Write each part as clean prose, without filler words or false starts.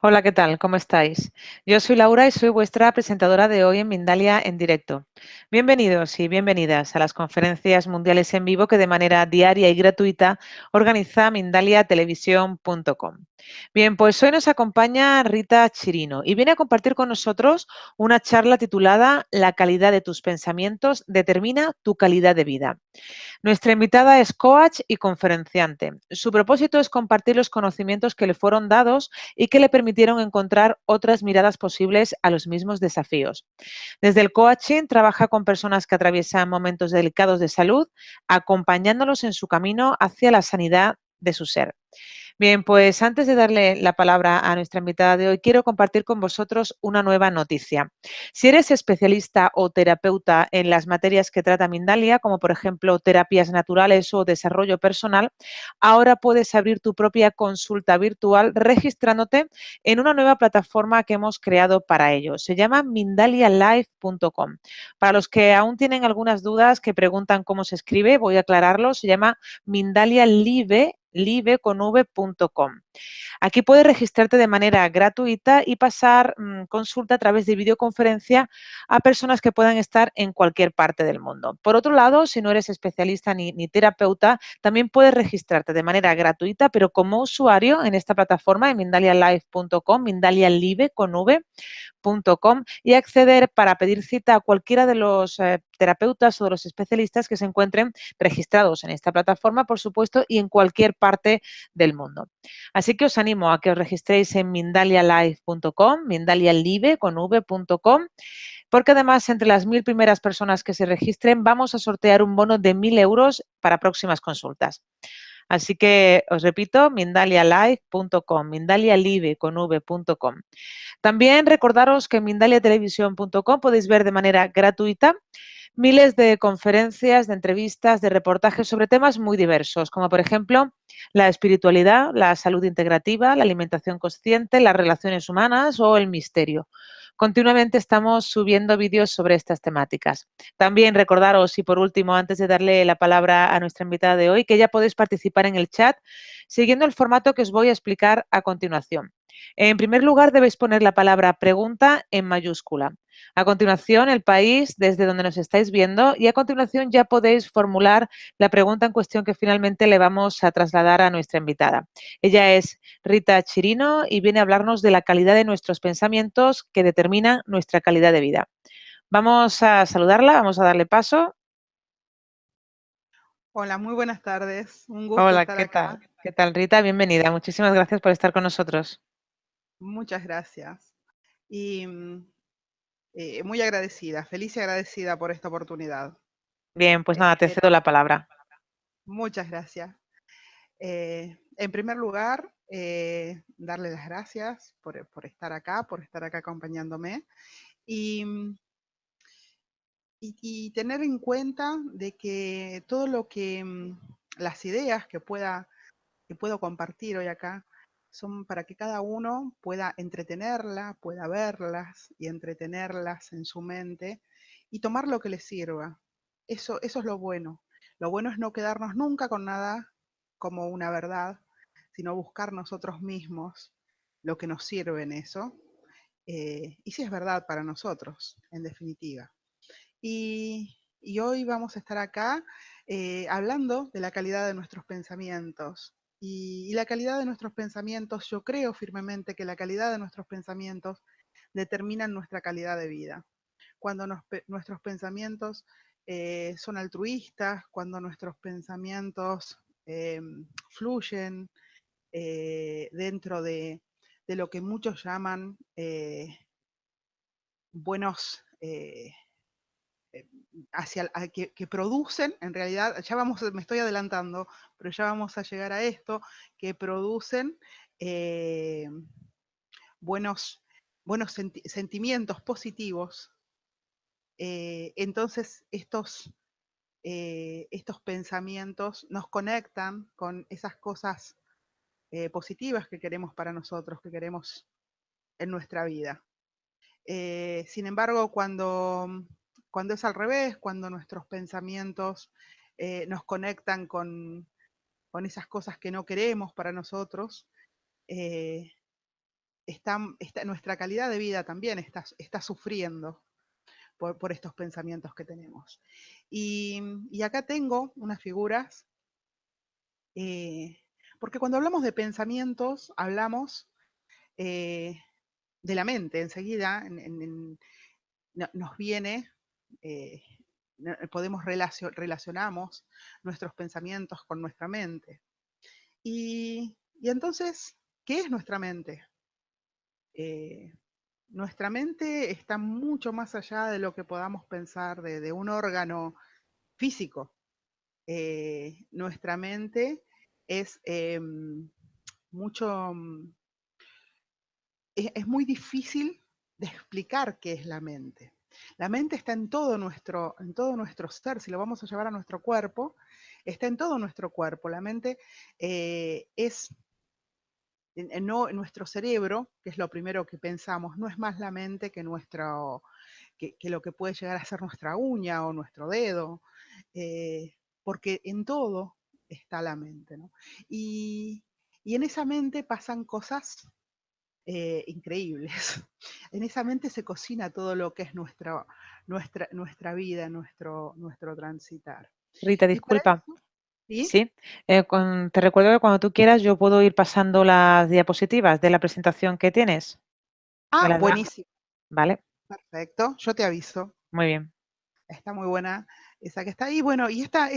Hola, ¿qué tal? ¿Cómo estáis? Yo soy Laura y soy vuestra presentadora de hoy en Mindalia en directo. Bienvenidos y bienvenidas a las conferencias mundiales en vivo que de manera diaria y gratuita organiza mindaliatelevisión.com. Bien, pues hoy nos acompaña Rita Chirino y viene a compartir con nosotros una charla titulada La calidad de tus pensamientos determina tu calidad de vida. Nuestra invitada es coach y conferenciante. Su propósito es compartir los conocimientos que le fueron dados y que le permitieron encontrar otras miradas posibles a los mismos desafíos. Desde el coaching trabaja con personas que atraviesan momentos delicados de salud, acompañándolos en su camino hacia la sanidad de su ser. Bien, pues antes de darle la palabra a nuestra invitada de hoy, quiero compartir con vosotros una nueva noticia. Si eres especialista o terapeuta en las materias que trata Mindalia, como por ejemplo terapias naturales o desarrollo personal, ahora puedes abrir tu propia consulta virtual registrándote en una nueva plataforma que hemos creado para ello. Se llama mindalialive.com. Para los que aún tienen algunas dudas, que preguntan cómo se escribe, voy a aclararlo. Se llama mindalialive.com. Aquí puedes registrarte de manera gratuita y pasar consulta a través de videoconferencia a personas que puedan estar en cualquier parte del mundo. Por otro lado, si no eres especialista ni terapeuta, también puedes registrarte de manera gratuita, pero como usuario en esta plataforma en mindalialive.com, mindalialive.com y acceder para pedir cita a cualquiera de los terapeutas o de los especialistas que se encuentren registrados en esta plataforma, por supuesto, y en cualquier parte del mundo. Así que os animo a que os registréis en mindalialive.com, mindalialive.com, porque además entre las 1000 primeras personas que se registren vamos a sortear un bono de 1000 euros para próximas consultas. Así que os repito, mindalialive.com, mindalialive.com. También recordaros que en mindaliatelevisión.com podéis ver de manera gratuita miles de conferencias, de entrevistas, de reportajes sobre temas muy diversos, como por ejemplo la espiritualidad, la salud integrativa, la alimentación consciente, las relaciones humanas o el misterio. Continuamente estamos subiendo vídeos sobre estas temáticas. También recordaros, y por último, antes de darle la palabra a nuestra invitada de hoy, que ya podéis participar en el chat siguiendo el formato que os voy a explicar a continuación. En primer lugar, debéis poner la palabra pregunta en mayúscula. A continuación, el país desde donde nos estáis viendo y a continuación ya podéis formular la pregunta en cuestión que finalmente le vamos a trasladar a nuestra invitada. Ella es Rita Chirino y viene a hablarnos de la calidad de nuestros pensamientos que determinan nuestra calidad de vida. Vamos a saludarla, vamos a darle paso. Hola, muy buenas tardes. Un gusto Hola, estar ¿qué tal? acá. ¿Qué tal, Rita? Bienvenida. Muchísimas gracias por estar con nosotros. Muchas gracias. Y muy agradecida, feliz y agradecida por esta oportunidad. Bien, pues nada, te Espero. cedo la palabra. Muchas gracias. En primer lugar, darle las gracias por estar acá acompañándome y, y tener en cuenta de que todo lo que las ideas que puedo compartir hoy acá son para que cada uno pueda entretenerla, pueda verlas y entretenerlas en su mente y tomar lo que le sirva. Eso es lo bueno. Lo bueno es no quedarnos nunca con nada como una verdad, sino buscar nosotros mismos lo que nos sirve en eso. Y si es verdad para nosotros, en definitiva. Y hoy vamos a estar acá hablando de la calidad de nuestros pensamientos. Y la calidad de nuestros pensamientos, yo creo firmemente que la calidad de nuestros pensamientos determinan nuestra calidad de vida. Cuando nuestros pensamientos son altruistas, cuando nuestros pensamientos fluyen dentro de lo que muchos llaman buenos que producen, en realidad, ya vamos, me estoy adelantando, pero ya vamos a llegar a esto, que producen eh, buenos, buenos sentimientos positivos. Entonces, estos pensamientos nos conectan con esas cosas positivas que queremos para nosotros, que queremos en nuestra vida. Sin embargo, cuando es al revés, cuando nuestros pensamientos nos conectan con esas cosas que no queremos para nosotros, eh, nuestra calidad de vida también está sufriendo por estos pensamientos que tenemos. Y acá tengo unas figuras, porque cuando hablamos de pensamientos, hablamos de la mente. Enseguida nos viene, relacionamos nuestros pensamientos con nuestra mente. Y entonces, ¿qué es nuestra mente? Nuestra mente está mucho más allá de lo que podamos pensar de un órgano físico. Nuestra mente es mucho, es muy difícil de explicar qué es la mente. La mente está en todo nuestro ser, si lo vamos a llevar a nuestro cuerpo, está en todo nuestro cuerpo. La mente es no nuestro cerebro, que es lo primero que pensamos, no es más la mente que lo que puede llegar a ser nuestra uña o nuestro dedo, porque en todo está la mente, ¿no? Y en esa mente pasan cosas increíbles. En esa mente se cocina todo lo que es nuestra vida, nuestro transitar. Rita, Y para disculpa. eso, ¿sí? Sí, te recuerdo que cuando tú quieras yo puedo ir pasando las diapositivas de la presentación que tienes. Me Ah, las das, buenísimo, ¿vale? perfecto, yo te aviso. Muy bien. Está muy buena esa que está ahí. Bueno, y esta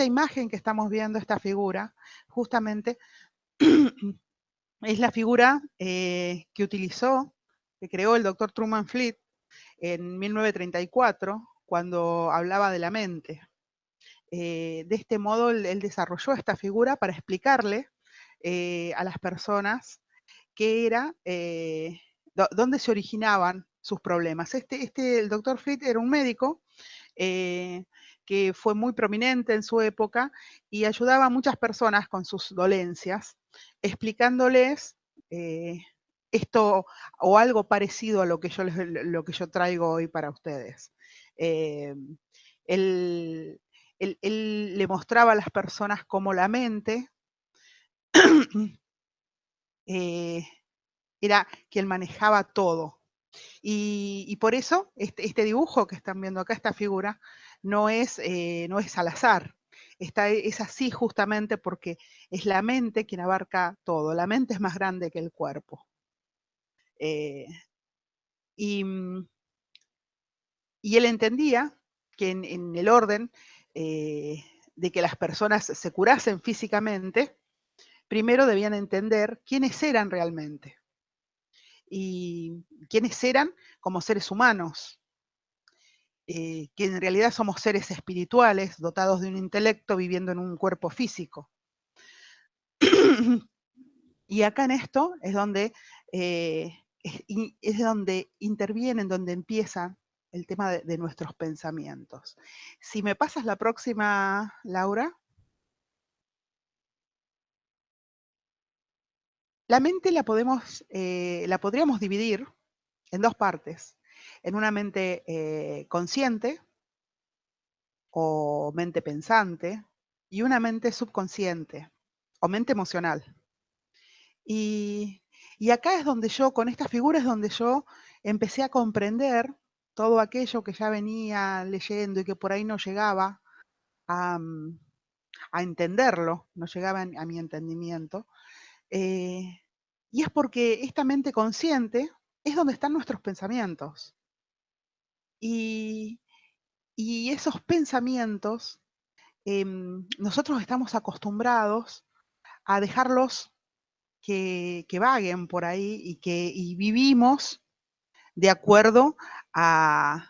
imagen que estamos viendo, esta figura, justamente es la figura que creó el doctor Truman Fleet en 1934, cuando hablaba de la mente. De este modo, él desarrolló esta figura para explicarle a las personas qué era, dónde se originaban sus problemas. El doctor Fleet era un médico que fue muy prominente en su época y ayudaba a muchas personas con sus dolencias, explicándoles esto o algo parecido a lo que yo traigo hoy para ustedes. Eh, él, él le mostraba a las personas cómo la mente eh, era quien manejaba todo. Y por eso este dibujo que están viendo acá, esta figura, no es al azar. Es así justamente porque es la mente quien abarca todo. La mente es más grande que el cuerpo. Eh, y, y él entendía que en el orden de que las personas se curasen físicamente, primero debían entender quiénes eran realmente y quiénes eran como seres humanos, que en realidad somos seres espirituales dotados de un intelecto viviendo en un cuerpo físico. Y acá en esto es donde, es donde intervienen, donde empieza el tema de nuestros pensamientos. Si me pasas la próxima, Laura. La mente la podríamos dividir en dos partes, en una mente consciente o mente pensante y una mente subconsciente o mente emocional. Y, y acá es donde yo, con esta figura es donde yo empecé a comprender todo aquello que ya venía leyendo y que por ahí no llegaba a, a entenderlo, no llegaba a mi entendimiento. Eh, y es porque esta mente consciente es donde están nuestros pensamientos. Y, y esos pensamientos, nosotros estamos acostumbrados a dejarlos que vaguen por ahí y vivimos de acuerdo a,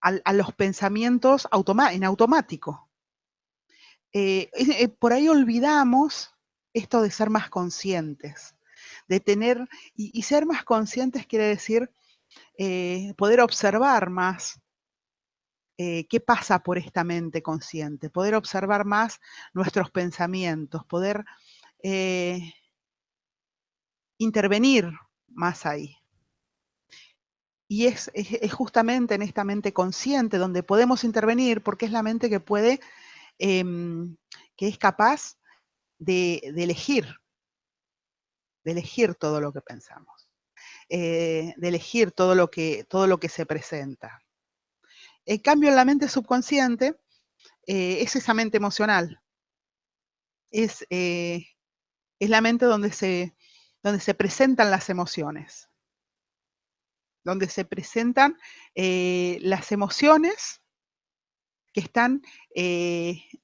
a los pensamientos en automático. Por ahí olvidamos esto de ser más conscientes, de tener, y ser más conscientes quiere decir poder observar más qué pasa por esta mente consciente, poder observar más nuestros pensamientos, poder eh, intervenir más ahí. Y es justamente en esta mente consciente donde podemos intervenir porque es la mente que puede, que es capaz de elegir. de elegir todo lo que pensamos, de elegir todo lo que se presenta. En cambio, en la mente subconsciente es esa mente emocional, es la mente donde se presentan las emociones, donde se presentan las emociones que están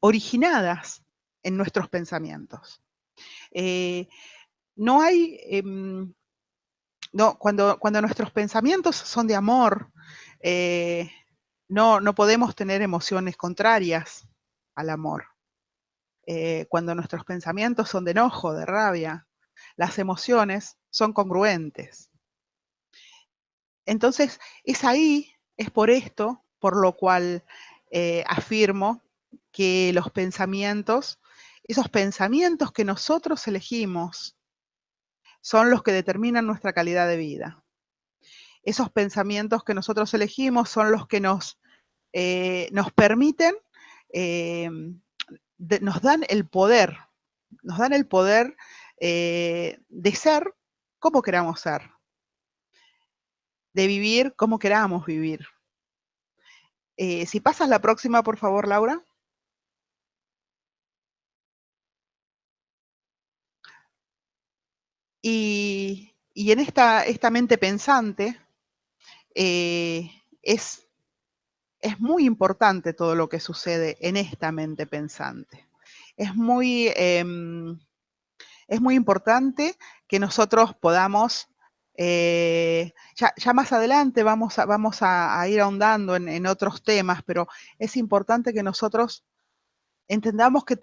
originadas en nuestros pensamientos. No hay, no, cuando nuestros pensamientos son de amor, no podemos tener emociones contrarias al amor. Cuando nuestros pensamientos son de enojo, de rabia, las emociones son congruentes. Entonces, es por esto, por lo cual afirmo que los pensamientos, esos pensamientos que nosotros elegimos, son los que determinan nuestra calidad de vida. Esos pensamientos que nosotros elegimos son los que nos permiten, nos dan el poder de ser como queramos ser, de vivir como queramos vivir. Si pasas la próxima, por favor, Laura. Y en esta mente pensante es muy importante todo lo que sucede en esta mente pensante. Es muy importante que nosotros podamos, ya más adelante vamos a ir ahondando en otros temas, pero es importante que nosotros entendamos que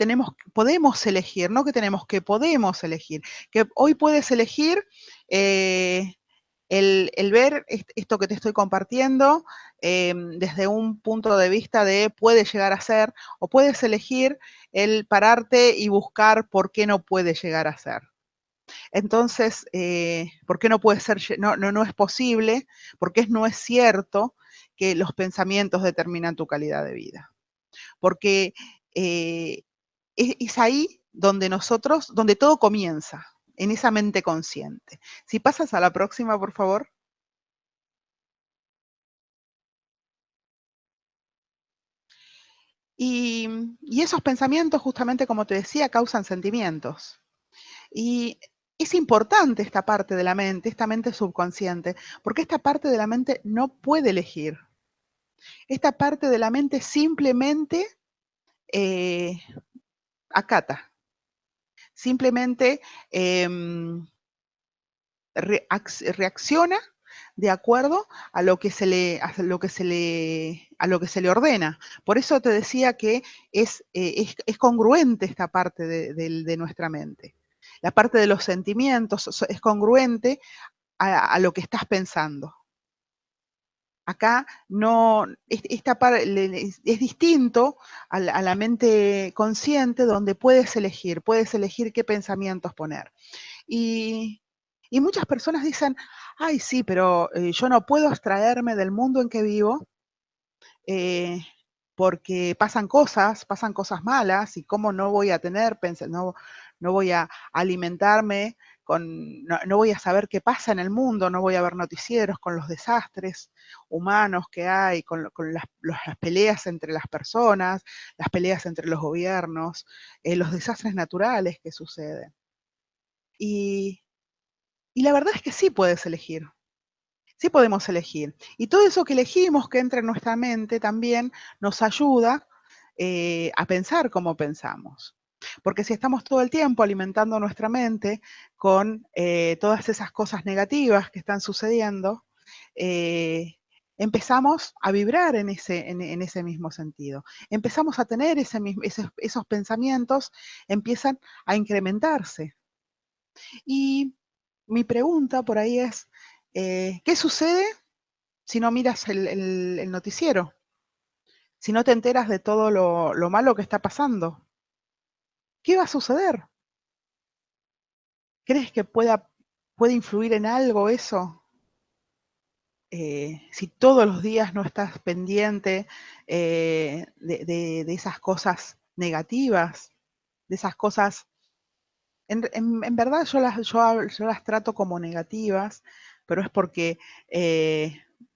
podemos elegir, no que tenemos, que podemos elegir, que hoy puedes elegir el ver esto que te estoy compartiendo desde un punto de vista de puede llegar a ser, o puedes elegir el pararte y buscar por qué no puede llegar a ser. Entonces, ¿por qué no puede ser, no es posible? Porque no es cierto que los pensamientos determinan tu calidad de vida. Porque es ahí donde todo comienza, en esa mente consciente. Si pasas a la próxima, por favor. Y esos pensamientos, justamente como te decía, causan sentimientos. Y es importante esta parte de la mente, esta mente subconsciente, porque esta parte de la mente no puede elegir. Esta parte de la mente simplemente acata, simplemente reacciona de acuerdo a lo que se le ordena. Por eso te decía que es congruente esta parte de nuestra mente. La parte de los sentimientos es congruente a lo que estás pensando. Acá no, es distinto a la mente consciente, donde puedes elegir qué pensamientos poner. Y muchas personas dicen, ay, sí, pero yo no puedo abstraerme del mundo en que vivo porque pasan cosas malas, y cómo no voy a tener, no voy a alimentarme, no voy a saber qué pasa en el mundo, no voy a ver noticieros con los desastres humanos que hay, con las peleas entre las personas, las peleas entre los gobiernos, los desastres naturales que suceden. Y la verdad es que sí puedes elegir. Sí podemos elegir. Y todo eso que elegimos que entra en nuestra mente también nos ayuda a pensar como pensamos. Porque si estamos todo el tiempo alimentando nuestra mente con todas esas cosas negativas que están sucediendo, empezamos a vibrar en ese mismo sentido. Empezamos a tener esos pensamientos, empiezan a incrementarse. Y mi pregunta por ahí es, ¿qué sucede si no miras el noticiero? Si no te enteras de todo lo malo que está pasando, ¿qué va a suceder? ¿Crees que puede influir en algo eso? Si todos los días no estás pendiente de esas cosas negativas, de esas cosas En verdad yo las trato como negativas, pero es porque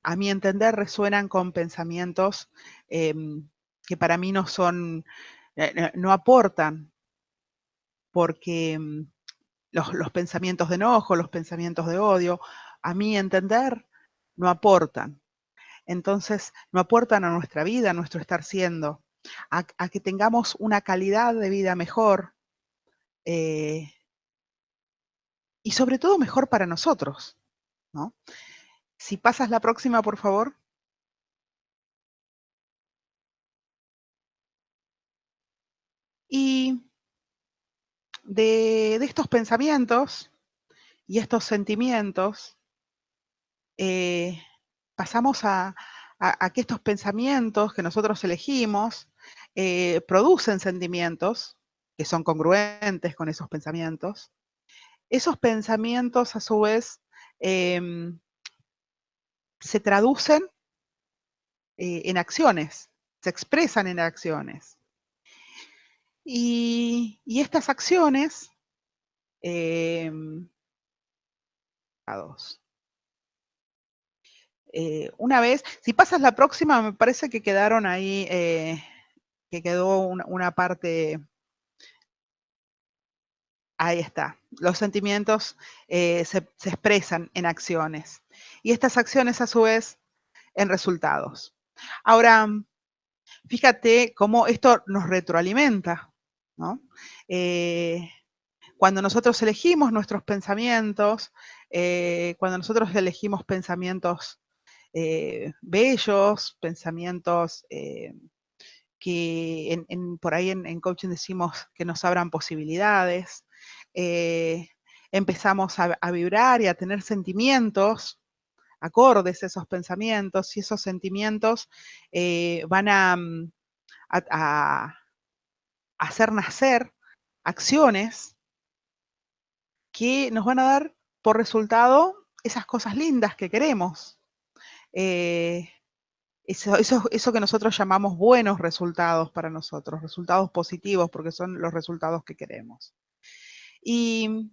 a mi entender resuenan con pensamientos que para mí no son, no aportan, porque los pensamientos de enojo, los pensamientos de odio, a mi entender, no aportan. Entonces, no aportan a nuestra vida, a nuestro estar siendo, a que tengamos una calidad de vida mejor, eh, y sobre todo mejor para nosotros, ¿no? Si pasas la próxima, por favor. Y de estos pensamientos y estos sentimientos, pasamos a que estos pensamientos que nosotros elegimos producen sentimientos que son congruentes con esos pensamientos. Esos pensamientos, a su vez, se traducen en acciones, se expresan en acciones. Y estas acciones, a dos. Una vez, si pasas la próxima, me parece que quedaron ahí, que quedó una parte, ahí está. Los sentimientos se expresan en acciones y estas acciones a su vez en resultados. Ahora, fíjate cómo esto nos retroalimenta, ¿no? Cuando nosotros elegimos nuestros pensamientos, cuando nosotros elegimos pensamientos bellos, pensamientos que por ahí en coaching decimos que nos abran posibilidades, eh, empezamos a vibrar y a tener sentimientos acordes a esos pensamientos, y esos sentimientos van a hacer nacer acciones que nos van a dar por resultado esas cosas lindas que queremos. Eso que nosotros llamamos buenos resultados para nosotros, resultados positivos, porque son los resultados que queremos. Y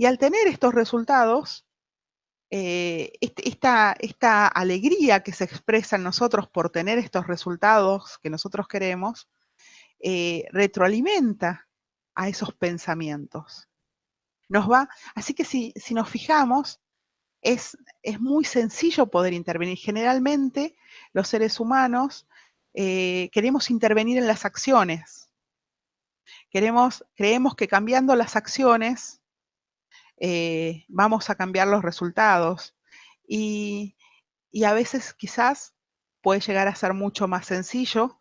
al tener estos resultados, esta alegría que se expresa en nosotros por tener estos resultados que nosotros queremos, retroalimenta a esos pensamientos. Así que si nos fijamos, es muy sencillo poder intervenir. Generalmente los seres humanos queremos intervenir en las acciones. Creemos que cambiando las acciones vamos a cambiar los resultados. Y a veces quizás puede llegar a ser mucho más sencillo.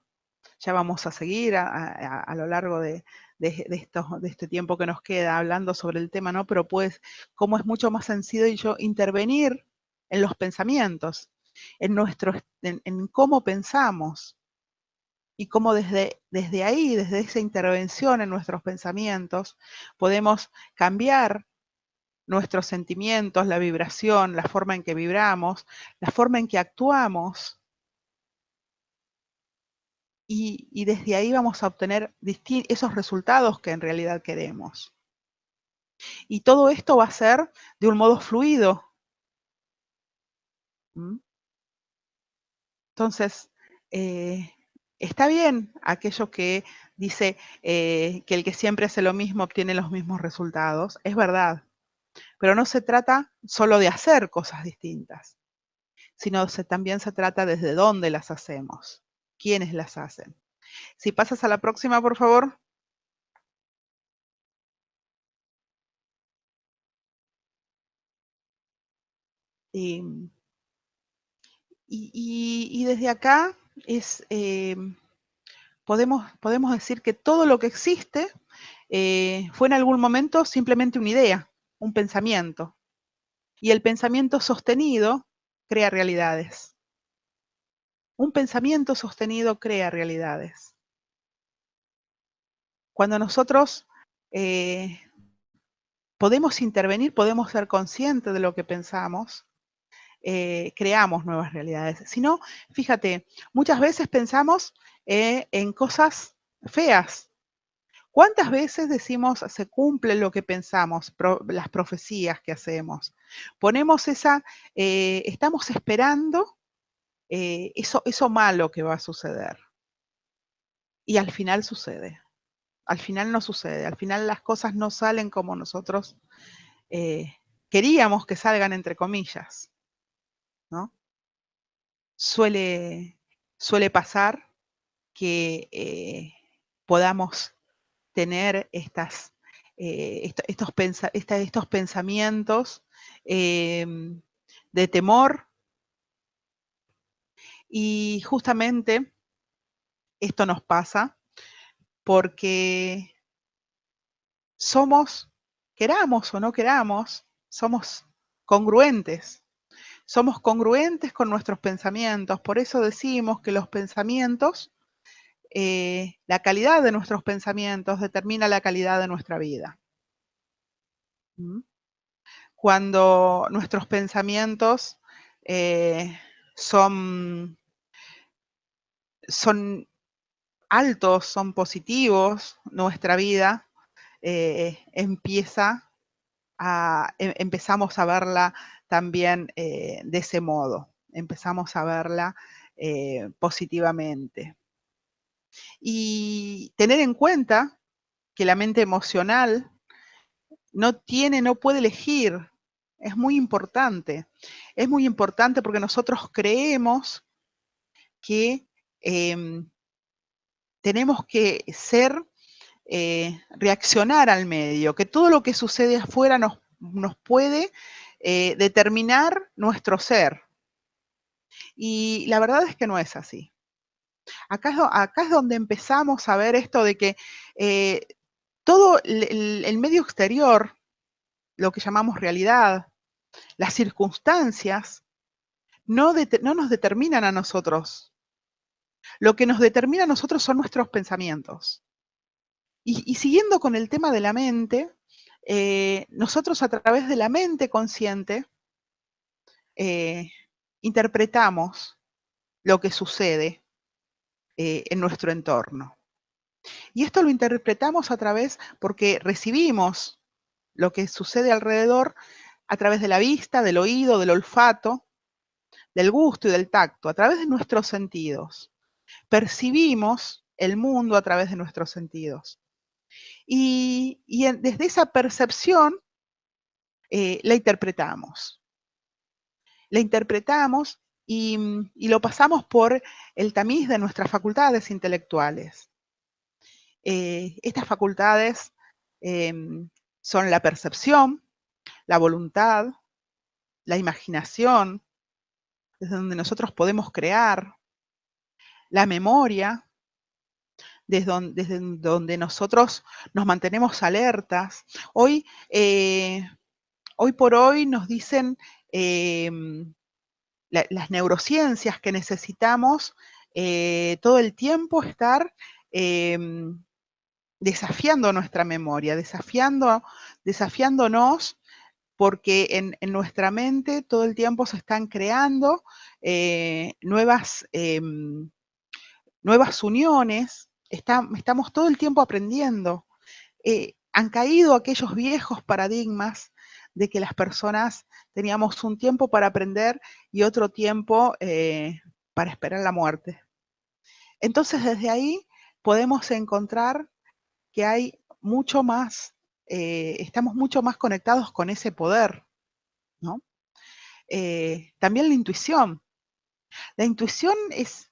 Ya vamos a seguir a lo largo de este tiempo que nos queda hablando sobre el tema, ¿no? Pero pues, cómo es mucho más sencillo intervenir en los pensamientos, en cómo pensamos, y cómo desde ahí, desde esa intervención en nuestros pensamientos, podemos cambiar nuestros sentimientos, la vibración, la forma en que vibramos, la forma en que actuamos, y desde ahí vamos a obtener esos resultados que en realidad queremos. Y todo esto va a ser de un modo fluido. ¿Mm? Entonces, está bien aquello que dice que el que siempre hace lo mismo obtiene los mismos resultados, es verdad, pero no se trata solo de hacer cosas distintas, sino también se trata desde dónde las hacemos, quiénes las hacen. Si pasas a la próxima, por favor. Y desde acá podemos decir que todo lo que existe fue en algún momento simplemente una idea, un pensamiento. Y el pensamiento sostenido crea realidades. Un pensamiento sostenido crea realidades. Cuando nosotros podemos intervenir, podemos ser conscientes de lo que pensamos, creamos nuevas realidades. Si no, fíjate, muchas veces pensamos en cosas feas. ¿Cuántas veces decimos se cumple lo que pensamos, las profecías que hacemos? Ponemos estamos esperando eso malo que va a suceder. Y al final sucede. Al final no sucede. Al final las cosas no salen como nosotros queríamos que salgan, entre comillas, ¿no? Suele pasar que podamos tener estos pensamientos de temor, y justamente esto nos pasa porque queramos o no queramos, somos congruentes. Somos congruentes con nuestros pensamientos. Por eso decimos que los pensamientos, la calidad de nuestros pensamientos determina la calidad de nuestra vida. ¿Mm? Cuando nuestros pensamientos son altos, son positivos, nuestra vida empezamos a verla también de ese modo, empezamos a verla positivamente. Y tener en cuenta que la mente emocional no puede elegir. Es muy importante. Es muy importante porque nosotros creemos que tenemos que reaccionar al medio, que todo lo que sucede afuera nos puede determinar nuestro ser. Y la verdad es que no es así. Acá es donde empezamos a ver esto de que todo el medio exterior, lo que llamamos realidad, las circunstancias, no nos determinan a nosotros. Lo que nos determina a nosotros son nuestros pensamientos. Y siguiendo con el tema de la mente, nosotros a través de la mente consciente interpretamos lo que sucede en nuestro entorno. Y esto lo interpretamos porque recibimos lo que sucede alrededor a través de la vista, del oído, del olfato, del gusto y del tacto, a través de nuestros sentidos. Percibimos el mundo a través de nuestros sentidos. Y desde esa percepción la interpretamos. La interpretamos y lo pasamos por el tamiz de nuestras facultades intelectuales. Estas facultades son la percepción, la voluntad, la imaginación, desde donde nosotros podemos crear, la memoria, desde donde nosotros nos mantenemos alertas. Hoy por hoy nos dicen las neurociencias que necesitamos todo el tiempo estar desafiando nuestra memoria, desafiándonos, porque en nuestra mente todo el tiempo se están creando nuevas uniones, estamos todo el tiempo aprendiendo. Han caído aquellos viejos paradigmas de que las personas teníamos un tiempo para aprender y otro tiempo para esperar la muerte. Entonces, desde ahí podemos encontrar que hay mucho más, estamos mucho más conectados con ese poder, ¿no? También la intuición. La intuición es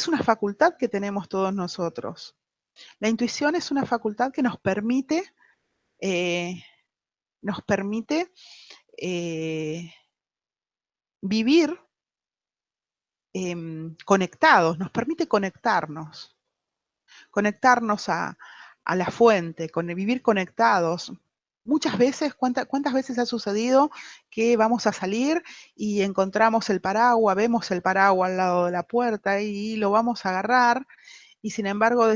una facultad que tenemos todos nosotros. La intuición es una facultad que nos permite vivir conectados, nos permite conectarnos a la fuente, vivir conectados. Muchas veces, ¿cuántas veces ha sucedido que vamos a salir y encontramos el paraguas, vemos el paraguas al lado de la puerta y lo vamos a agarrar, y sin embargo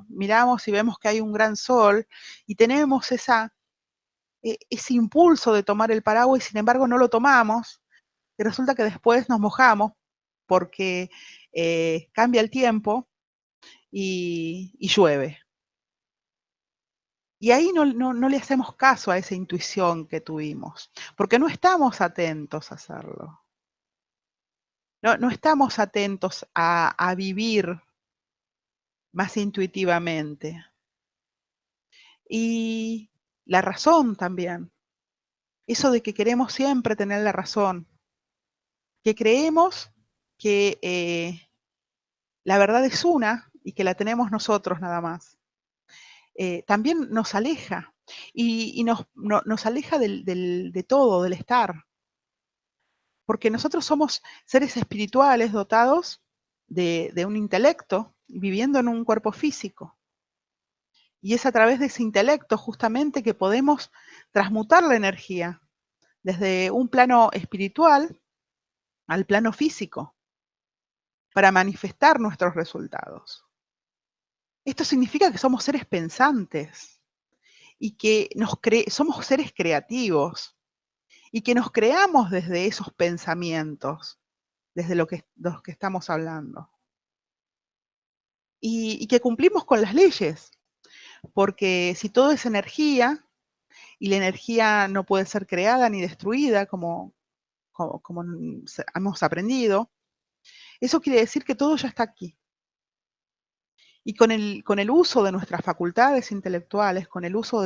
miramos y vemos que hay un gran sol y tenemos ese impulso de tomar el paraguas y sin embargo no lo tomamos, y resulta que después nos mojamos porque cambia el tiempo y llueve. Y ahí no le hacemos caso a esa intuición que tuvimos, porque no estamos atentos a hacerlo. No estamos atentos a vivir más intuitivamente. Y la razón también. Eso de que queremos siempre tener la razón. Que creemos que la verdad es una y que la tenemos nosotros nada más. También nos aleja y nos aleja de todo, del estar. Porque nosotros somos seres espirituales dotados de un intelecto, viviendo en un cuerpo físico. Y es a través de ese intelecto justamente que podemos transmutar la energía desde un plano espiritual al plano físico para manifestar nuestros resultados. Esto significa que somos seres pensantes y que somos seres creativos y que nos creamos desde esos pensamientos, desde los que estamos hablando. Y que cumplimos con las leyes, porque si todo es energía y la energía no puede ser creada ni destruida como hemos aprendido, eso quiere decir que todo ya está aquí. Y con el uso de nuestras facultades intelectuales, con el uso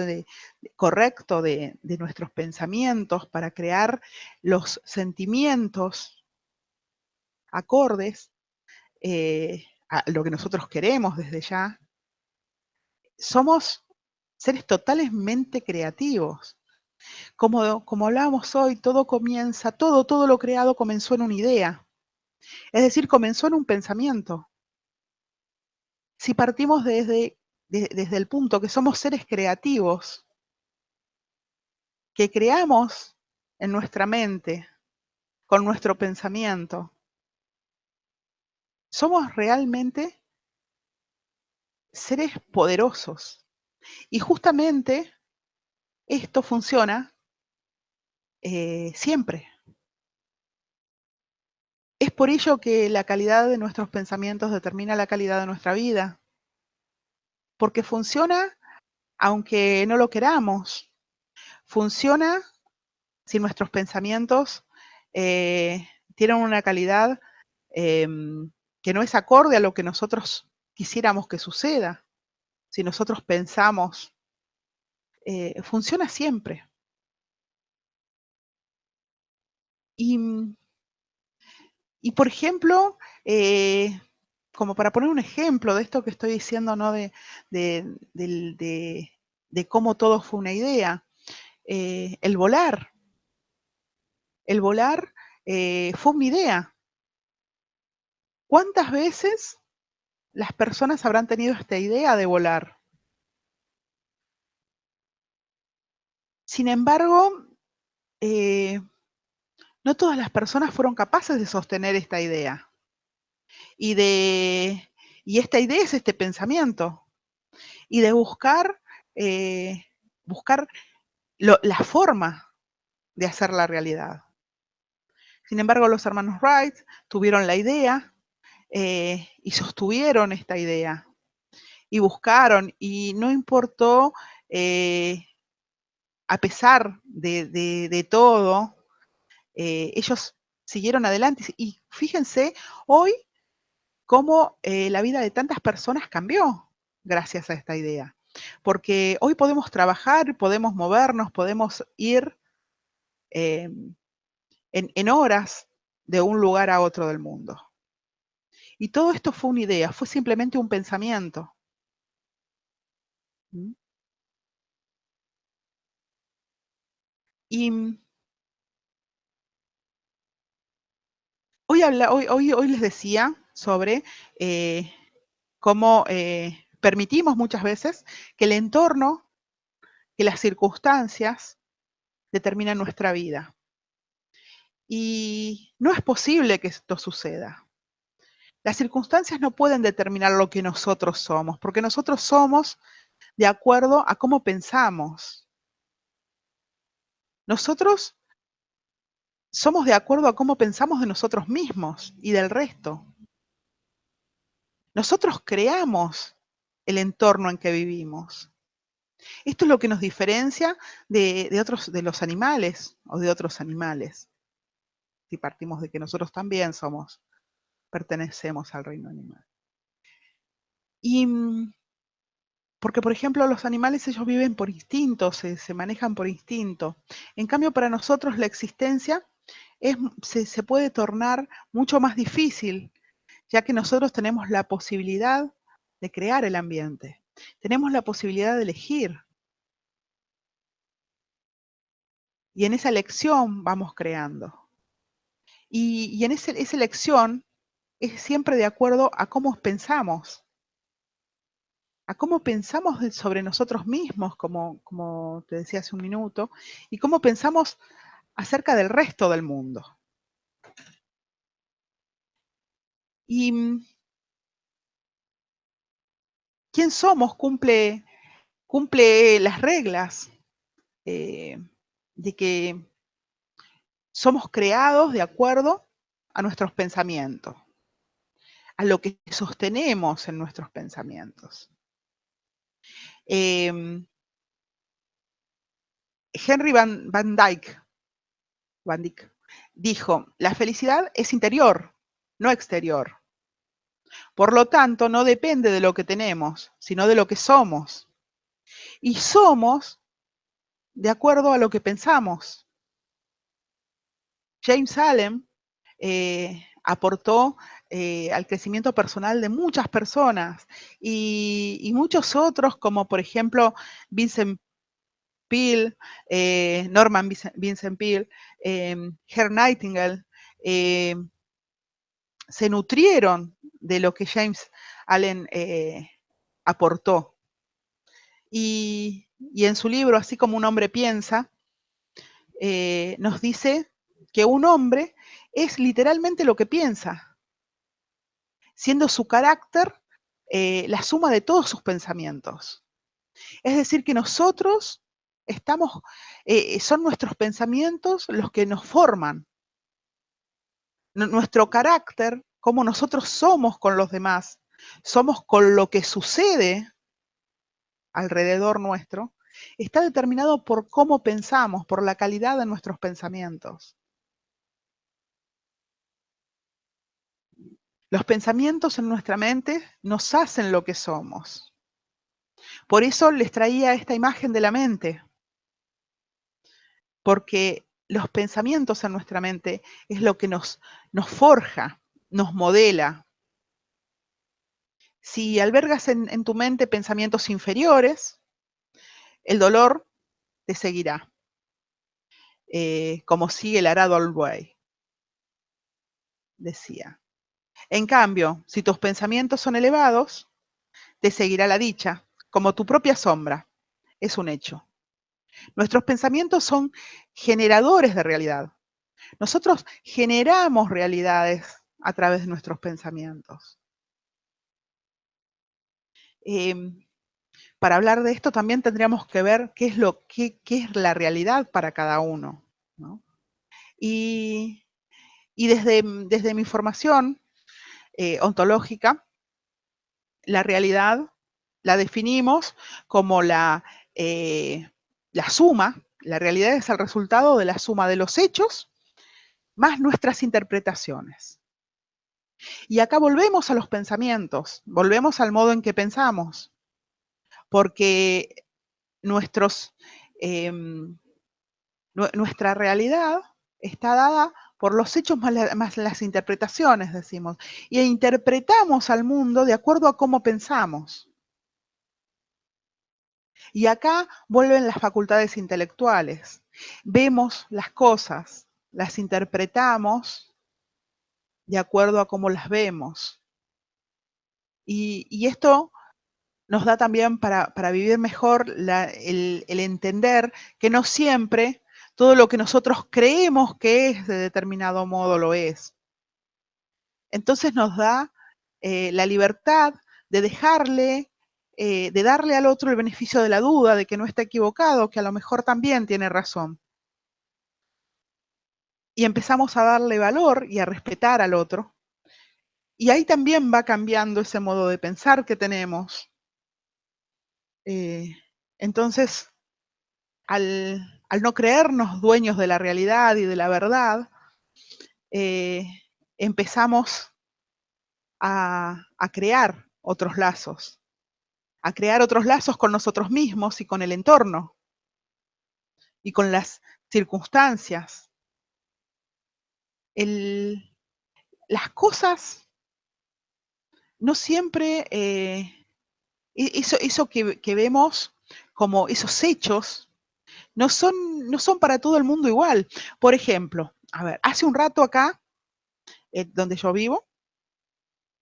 correcto de nuestros pensamientos para crear los sentimientos acordes a lo que nosotros queremos desde ya, somos seres totalmente creativos. Como hablábamos hoy, todo lo creado comenzó en una idea. Es decir, comenzó en un pensamiento. Si partimos desde el punto que somos seres creativos, que creamos en nuestra mente, con nuestro pensamiento, somos realmente seres poderosos. Y justamente esto funciona siempre. Es por ello que la calidad de nuestros pensamientos determina la calidad de nuestra vida, porque funciona aunque no lo queramos, funciona si nuestros pensamientos tienen una calidad que no es acorde a lo que nosotros quisiéramos que suceda. Si nosotros pensamos, funciona siempre. Y por ejemplo, como para poner un ejemplo de esto que estoy diciendo, ¿no? de, de cómo todo fue una idea, el volar. El volar fue una idea. ¿Cuántas veces las personas habrán tenido esta idea de volar? Sin embargo, no todas las personas fueron capaces de sostener esta idea. Y esta idea es este pensamiento. Y de buscar la forma de hacer la realidad. Sin embargo, los hermanos Wright tuvieron la idea y sostuvieron esta idea. Y buscaron, y no importó, a pesar de todo, ellos siguieron adelante. Y fíjense hoy cómo la vida de tantas personas cambió gracias a esta idea. Porque hoy podemos trabajar, podemos movernos, podemos ir en horas de un lugar a otro del mundo. Y todo esto fue una idea, fue simplemente un pensamiento. ¿Mm? Y hoy les decía sobre cómo permitimos muchas veces que el entorno, que las circunstancias determinan nuestra vida. Y no es posible que esto suceda. Las circunstancias no pueden determinar lo que nosotros somos, porque nosotros somos de acuerdo a cómo pensamos. Nosotros somos de acuerdo a cómo pensamos de nosotros mismos y del resto. Nosotros creamos el entorno en que vivimos. Esto es lo que nos diferencia de los animales o de otros animales. Si partimos de que nosotros también pertenecemos al reino animal. Y porque, por ejemplo, los animales ellos viven por instinto, se manejan por instinto. En cambio, para nosotros la existencia se puede tornar mucho más difícil, ya que nosotros tenemos la posibilidad de crear el ambiente. Tenemos la posibilidad de elegir. Y en esa elección vamos creando. Y en esa elección es siempre de acuerdo a cómo pensamos. A cómo pensamos sobre nosotros mismos, como te decía hace un minuto, y cómo pensamos acerca del resto del mundo. Y quién somos cumple las reglas de que somos creados de acuerdo a nuestros pensamientos, a lo que sostenemos en nuestros pensamientos. Henry Van Dyke dijo, la felicidad es interior, no exterior. Por lo tanto, no depende de lo que tenemos, sino de lo que somos. Y somos de acuerdo a lo que pensamos. James Allen aportó al crecimiento personal de muchas personas y muchos otros, como por ejemplo Vincent Peale, Norman Vincent Peale, Herr Nightingale, se nutrieron de lo que James Allen aportó. Y en su libro, Así como un hombre piensa, nos dice que un hombre es literalmente lo que piensa, siendo su carácter la suma de todos sus pensamientos. Es decir, que nosotros son nuestros pensamientos los que nos forman. Nuestro carácter, como nosotros somos con los demás, somos con lo que sucede alrededor nuestro, está determinado por cómo pensamos, por la calidad de nuestros pensamientos. Los pensamientos en nuestra mente nos hacen lo que somos. Por eso les traía esta imagen de la mente, porque los pensamientos en nuestra mente es lo que nos forja, nos modela. Si albergas en tu mente pensamientos inferiores, el dolor te seguirá, como sigue el arado al buey, decía. En cambio, si tus pensamientos son elevados, te seguirá la dicha, como tu propia sombra. Es un hecho. Nuestros pensamientos son generadores de realidad. Nosotros generamos realidades a través de nuestros pensamientos. Para hablar de esto también tendríamos que ver qué es la realidad para cada uno, ¿no? Y desde mi formación ontológica, la realidad la definimos como la suma. La realidad es el resultado de la suma de los hechos más nuestras interpretaciones. Y acá volvemos a los pensamientos, volvemos al modo en que pensamos, porque nuestra realidad está dada por los hechos más las interpretaciones, decimos, y interpretamos al mundo de acuerdo a cómo pensamos. Y acá vuelven las facultades intelectuales. Vemos las cosas, las interpretamos de acuerdo a cómo las vemos. Y esto nos da también para vivir mejor el entender que no siempre todo lo que nosotros creemos que es de determinado modo lo es. Entonces nos da la libertad de de darle al otro el beneficio de la duda, de que no está equivocado, que a lo mejor también tiene razón. Y empezamos a darle valor y a respetar al otro. Y ahí también va cambiando ese modo de pensar que tenemos. Entonces, al no creernos dueños de la realidad y de la verdad, empezamos a crear otros lazos, con nosotros mismos y con el entorno y con las circunstancias. Las cosas no siempre, eso que vemos como esos hechos, no son para todo el mundo igual. Por ejemplo, a ver, hace un rato acá, donde yo vivo,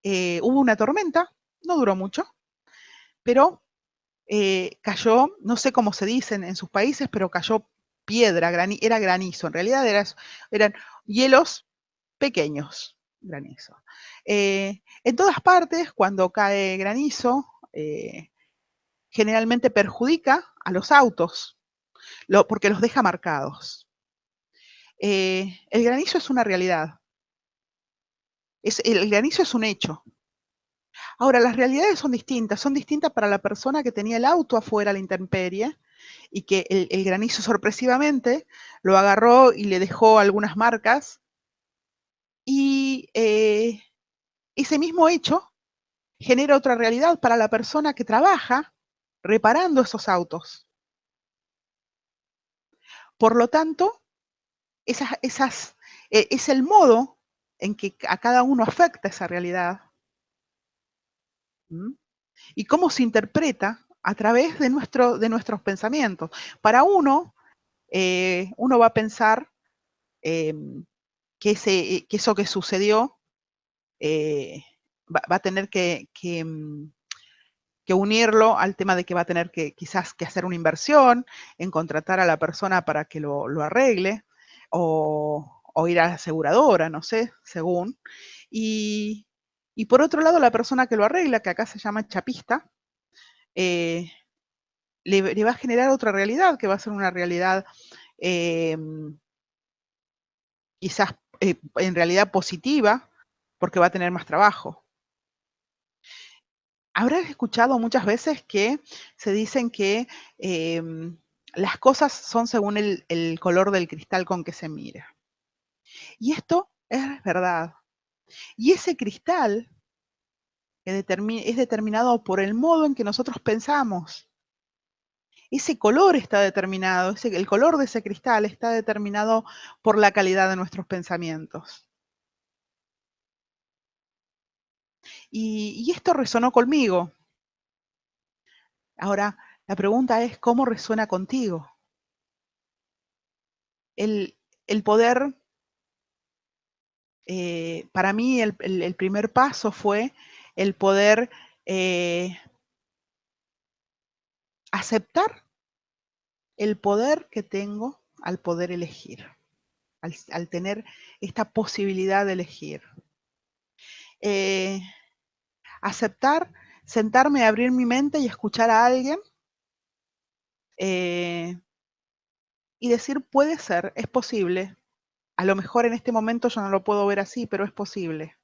hubo una tormenta, no duró mucho, pero cayó, no sé cómo se dice en sus países, pero cayó piedra, era granizo, en realidad eran hielos pequeños, granizo. En todas partes, cuando cae granizo, generalmente perjudica a los autos, porque los deja marcados. El granizo es una realidad, el granizo es un hecho. Ahora, las realidades son distintas para la persona que tenía el auto afuera a la intemperie y que el granizo sorpresivamente lo agarró y le dejó algunas marcas. Y ese mismo hecho genera otra realidad para la persona que trabaja reparando esos autos. Por lo tanto, es el modo en que a cada uno afecta esa realidad. ¿Mm? Y cómo se interpreta a través de nuestros pensamientos. Para uno, uno va a pensar que eso que sucedió va a tener que unirlo al tema de que va a tener que quizás que hacer una inversión, en contratar a la persona para que lo arregle, o ir a la aseguradora, no sé, según. Y por otro lado, la persona que lo arregla, que acá se llama chapista, le va a generar otra realidad, que va a ser una realidad quizás en realidad positiva, porque va a tener más trabajo. Habrás escuchado muchas veces que se dicen que las cosas son según el color del cristal con que se mira. Y esto es verdad. Y ese cristal es determinado por el modo en que nosotros pensamos. Ese color está determinado, el color de ese cristal está determinado por la calidad de nuestros pensamientos. Y esto resonó conmigo. Ahora, la pregunta es, ¿cómo resuena contigo? El poder, para mí el primer paso fue el poder aceptar el poder que tengo al poder elegir, al tener esta posibilidad de elegir. Aceptar, sentarme, abrir mi mente y escuchar a alguien y decir, puede ser, es posible. A lo mejor en este momento yo no lo puedo ver así, pero es posible.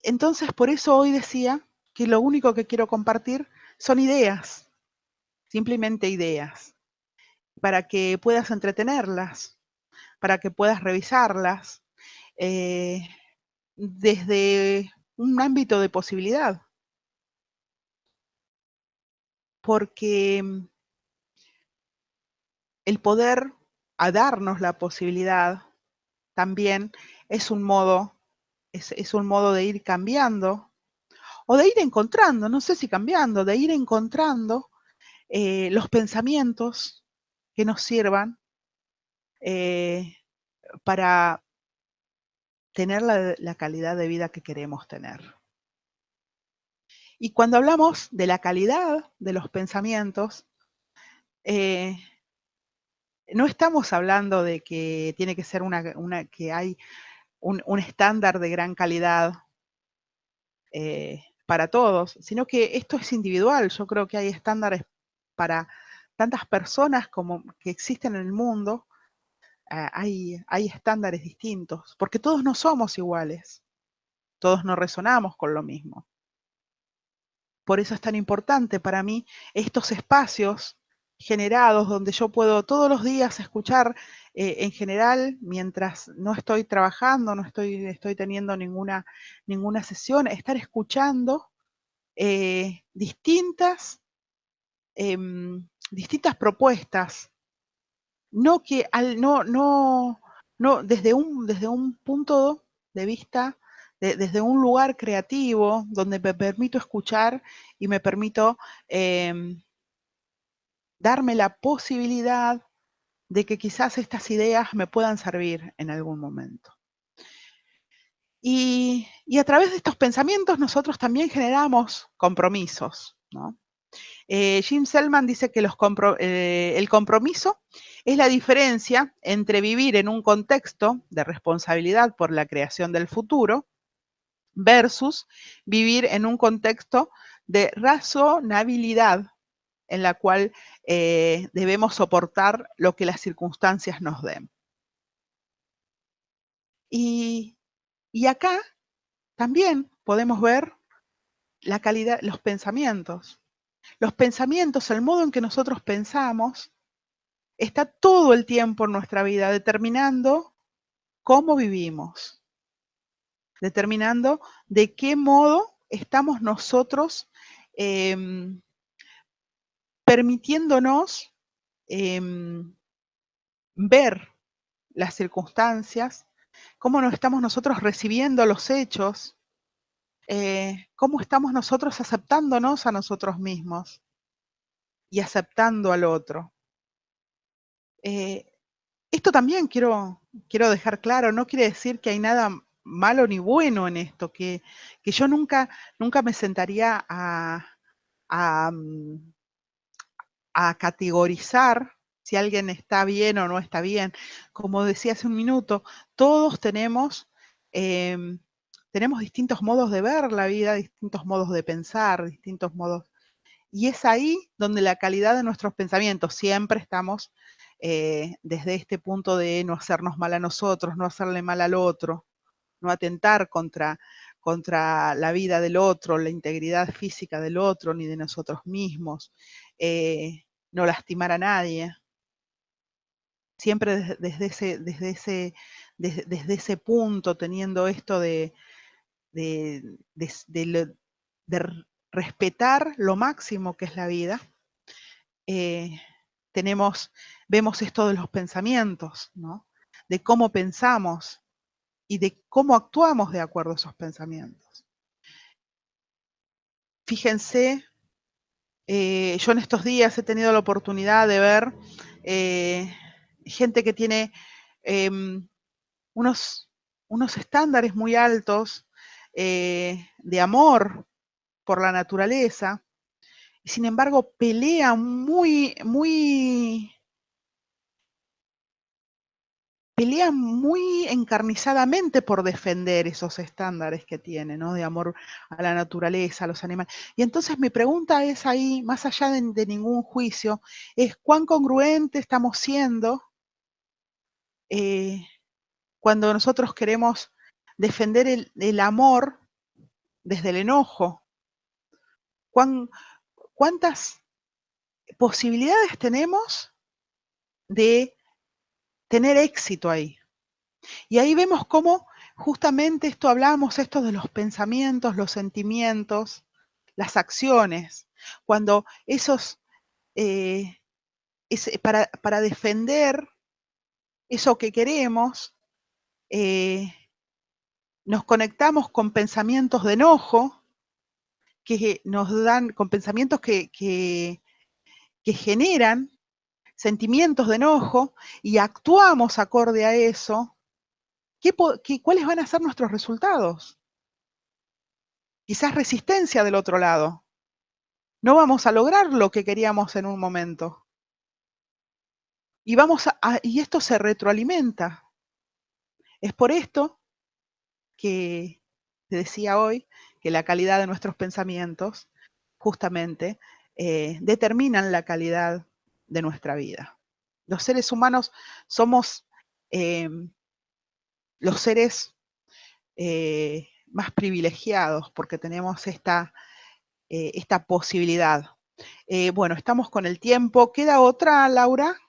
Entonces, por eso hoy decía que lo único que quiero compartir son ideas, simplemente ideas, para que puedas entretenerlas, para que puedas revisarlas desde un ámbito de posibilidad. Porque el poder a darnos la posibilidad también es un modo, es un modo de ir cambiando o de ir encontrando, no sé si cambiando, de ir encontrando los pensamientos que nos sirvan para tener la calidad de vida que queremos tener. Y cuando hablamos de la calidad de los pensamientos, no estamos hablando de que tiene que ser que hay un estándar de gran calidad para todos, sino que esto es individual. Yo creo que hay estándares para tantas personas como que existen en el mundo. Hay estándares distintos, porque todos no somos iguales, todos no resonamos con lo mismo. por eso es tan importante para mí estos espacios generados donde yo puedo todos los días escuchar, en general, mientras no estoy trabajando, no estoy teniendo ninguna sesión, estar escuchando distintas propuestas. No que no desde un punto de vista, desde un lugar creativo, donde me permito escuchar y me permito darme la posibilidad de que quizás estas ideas me puedan servir en algún momento. Y a través de estos pensamientos nosotros también generamos compromisos, ¿no? Jim Selman dice que el compromiso es la diferencia entre vivir en un contexto de responsabilidad por la creación del futuro versus vivir en un contexto de razonabilidad en la cual debemos soportar lo que las circunstancias nos den. Y acá también podemos ver la calidad, los pensamientos. Los pensamientos, el modo en que nosotros pensamos, está todo el tiempo en nuestra vida determinando cómo vivimos, determinando de qué modo estamos nosotros permitiéndonos ver las circunstancias, cómo nos estamos nosotros recibiendo los hechos, cómo estamos nosotros aceptándonos a nosotros mismos y aceptando al otro. Esto también quiero dejar claro, no quiere decir que hay nada malo ni bueno en esto, que yo nunca me sentaría a categorizar si alguien está bien o no está bien. Como decía hace un minuto, todos tenemos distintos modos de ver la vida, distintos modos de pensar, distintos modos. Y es ahí donde la calidad de nuestros pensamientos, siempre estamos desde este punto de no hacernos mal a nosotros, no hacerle mal al otro, no atentar contra la vida del otro, la integridad física del otro, ni de nosotros mismos, no lastimar a nadie. Siempre desde ese punto, teniendo esto de respetar lo máximo que es la vida, vemos esto de los pensamientos, ¿no? De cómo pensamos y de cómo actuamos de acuerdo a esos pensamientos. Fíjense, yo en estos días he tenido la oportunidad de ver gente que tiene unos estándares muy altos de amor por la naturaleza, y sin embargo pelea muy encarnizadamente por defender esos estándares que tiene, ¿no? De amor a la naturaleza, a los animales. Y entonces mi pregunta es ahí, más allá de ningún juicio, es cuán congruente estamos siendo cuando nosotros queremos defender el amor desde el enojo. ¿Cuántas posibilidades tenemos de tener éxito ahí? Y ahí vemos cómo justamente esto de los pensamientos, los sentimientos, las acciones, cuando para defender eso que queremos, nos conectamos con pensamientos de enojo, que nos dan, con pensamientos que generan sentimientos de enojo y actuamos acorde a eso, ¿cuáles van a ser nuestros resultados? Quizás resistencia del otro lado. No vamos a lograr lo que queríamos en un momento. Y y esto se retroalimenta. Es por esto que te decía hoy que la calidad de nuestros pensamientos justamente determinan la calidad de nuestra vida. Los seres humanos somos los seres más privilegiados porque tenemos esta posibilidad. Bueno, estamos con el tiempo. ¿Queda otra, Laura?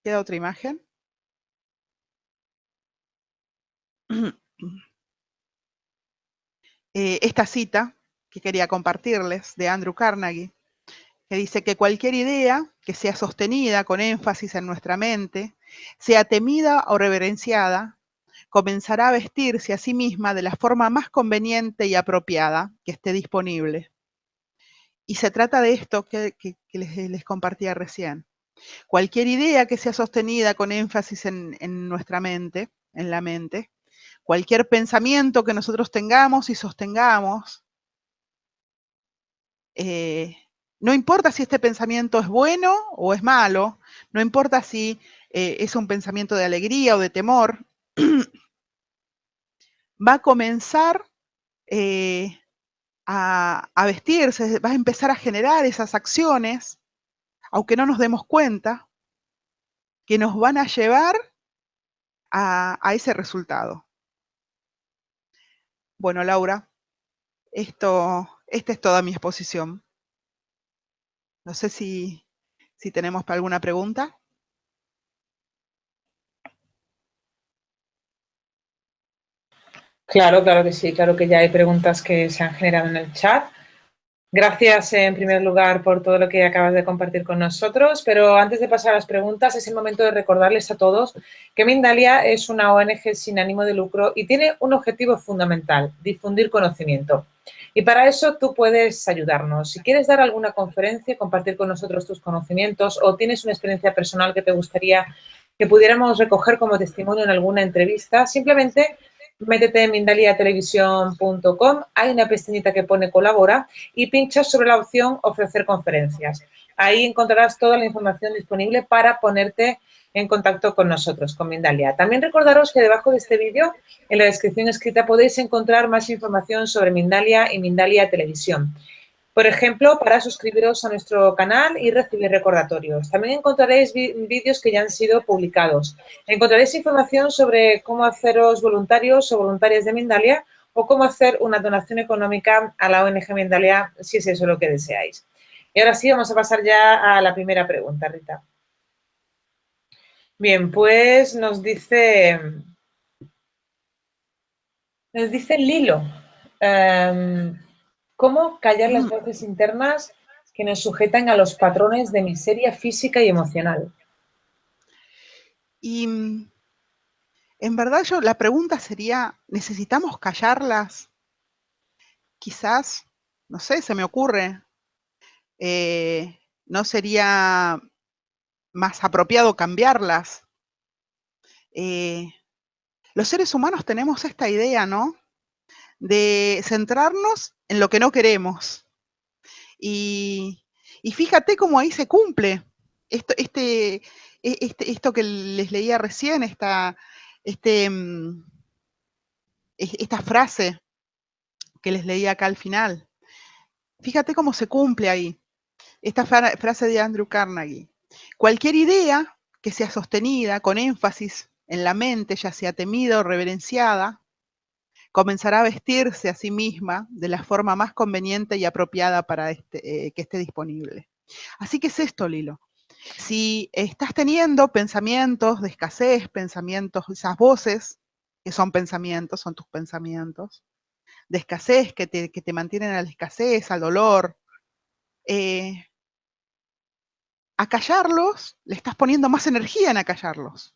¿Queda otra imagen? Esta cita que quería compartirles de Andrew Carnegie, que dice que cualquier idea que sea sostenida con énfasis en nuestra mente, sea temida o reverenciada, comenzará a vestirse a sí misma de la forma más conveniente y apropiada que esté disponible. Y se trata de esto que les compartía recién. Cualquier idea que sea sostenida con énfasis en nuestra mente, en la mente, cualquier pensamiento que nosotros tengamos y sostengamos, no importa si este pensamiento es bueno o es malo, no importa si es un pensamiento de alegría o de temor, va a comenzar a vestirse, va a empezar a generar esas acciones, aunque no nos demos cuenta, que nos van a llevar a ese resultado. Bueno, Laura, esta es toda mi exposición. No sé si tenemos alguna pregunta. Claro, claro que sí, claro que ya hay preguntas que se han generado en el chat. Gracias en primer lugar por todo lo que acabas de compartir con nosotros, pero antes de pasar a las preguntas es el momento de recordarles a todos que Mindalia es una ONG sin ánimo de lucro y tiene un objetivo fundamental, difundir conocimiento. Y para eso tú puedes ayudarnos. Si quieres dar alguna conferencia, compartir con nosotros tus conocimientos o tienes una experiencia personal que te gustaría que pudiéramos recoger como testimonio en alguna entrevista, simplemente métete en mindaliatelevisión.com, hay una pestañita que pone colabora y pinchas sobre la opción ofrecer conferencias. Ahí encontrarás toda la información disponible para ponerte en contacto con nosotros, con Mindalia. También recordaros que debajo de este vídeo, en la descripción escrita, podéis encontrar más información sobre Mindalia y Mindalia Televisión. Por ejemplo, para suscribiros a nuestro canal y recibir recordatorios. También encontraréis vídeos que ya han sido publicados. Encontraréis información sobre cómo haceros voluntarios o voluntarias de Mindalia o cómo hacer una donación económica a la ONG Mindalia, si es eso lo que deseáis. Y ahora sí, vamos a pasar ya a la primera pregunta, Rita. Bien, pues nos dice Lilo, ¿cómo callar las voces internas que nos sujetan a los patrones de miseria física y emocional? Y en verdad la pregunta sería, ¿necesitamos callarlas? Quizás, no sé, se me ocurre, ¿no sería más apropiado cambiarlas? Los seres humanos tenemos esta idea, ¿no? De centrarnos en lo que no queremos. Y fíjate cómo ahí se cumple esto que les leía recién, esta frase que les leía acá al final. Fíjate cómo se cumple ahí. Esta frase de Andrew Carnegie. Cualquier idea que sea sostenida con énfasis en la mente, ya sea temida o reverenciada, comenzará a vestirse a sí misma de la forma más conveniente y apropiada para que esté disponible. Así que es esto, Lilo. Si estás teniendo pensamientos de escasez, pensamientos, esas voces que son pensamientos, son tus pensamientos, de escasez, que te mantienen a la escasez, al dolor, acallarlos, le estás poniendo más energía en acallarlos.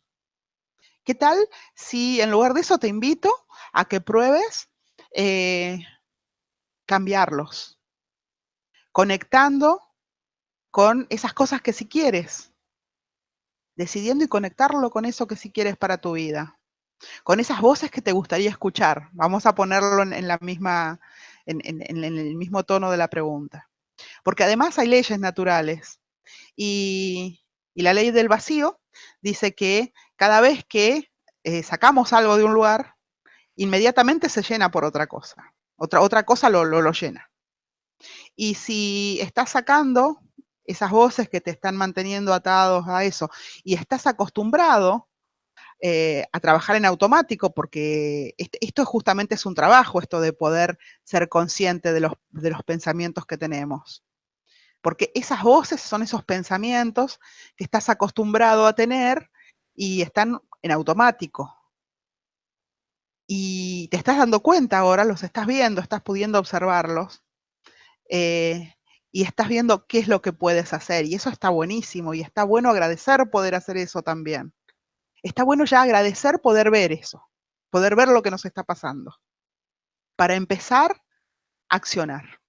¿Qué tal si en lugar de eso te invito a que pruebes cambiarlos, conectando con esas cosas que sí quieres, decidiendo y conectarlo con eso que sí quieres para tu vida, con esas voces que te gustaría escuchar? Vamos a ponerlo en la misma, en el mismo tono de la pregunta. Porque además hay leyes naturales y la ley del vacío dice que cada vez que sacamos algo de un lugar, inmediatamente se llena por otra cosa. Otra cosa lo llena. Y si estás sacando esas voces que te están manteniendo atados a eso y estás acostumbrado a trabajar en automático, porque esto justamente es un trabajo, esto de poder ser consciente de los pensamientos que tenemos. Porque esas voces son esos pensamientos que estás acostumbrado a tener y están en automático. Y te estás dando cuenta ahora, los estás viendo, estás pudiendo observarlos, y estás viendo qué es lo que puedes hacer. Y eso está buenísimo, y está bueno agradecer poder hacer eso también. Está bueno ya agradecer poder ver eso, poder ver lo que nos está pasando, para empezar a accionar.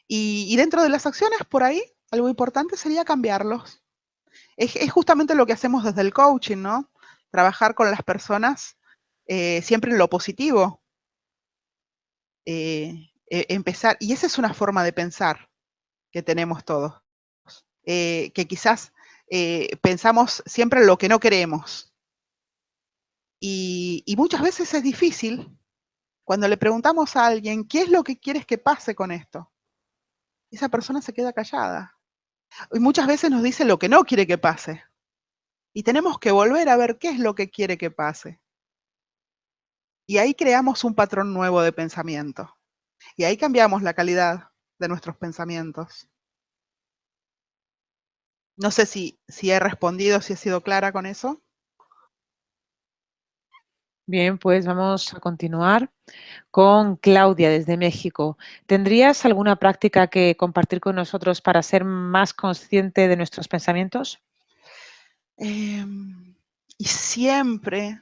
Y dentro de las acciones, por ahí, algo importante sería cambiarlos. Es justamente lo que hacemos desde el coaching, ¿no? Trabajar con las personas siempre en lo positivo. Empezar, y esa es una forma de pensar que tenemos todos. Que quizás pensamos siempre en lo que no queremos. Y muchas veces es difícil cuando le preguntamos a alguien, ¿qué es lo que quieres que pase con esto? Esa persona se queda callada. Y muchas veces nos dice lo que no quiere que pase. Y tenemos que volver a ver qué es lo que quiere que pase. Y ahí creamos un patrón nuevo de pensamiento. Y ahí cambiamos la calidad de nuestros pensamientos. No sé si he respondido, si he sido clara con eso. Bien, pues vamos a continuar con Claudia desde México. ¿Tendrías alguna práctica que compartir con nosotros para ser más consciente de nuestros pensamientos? Y siempre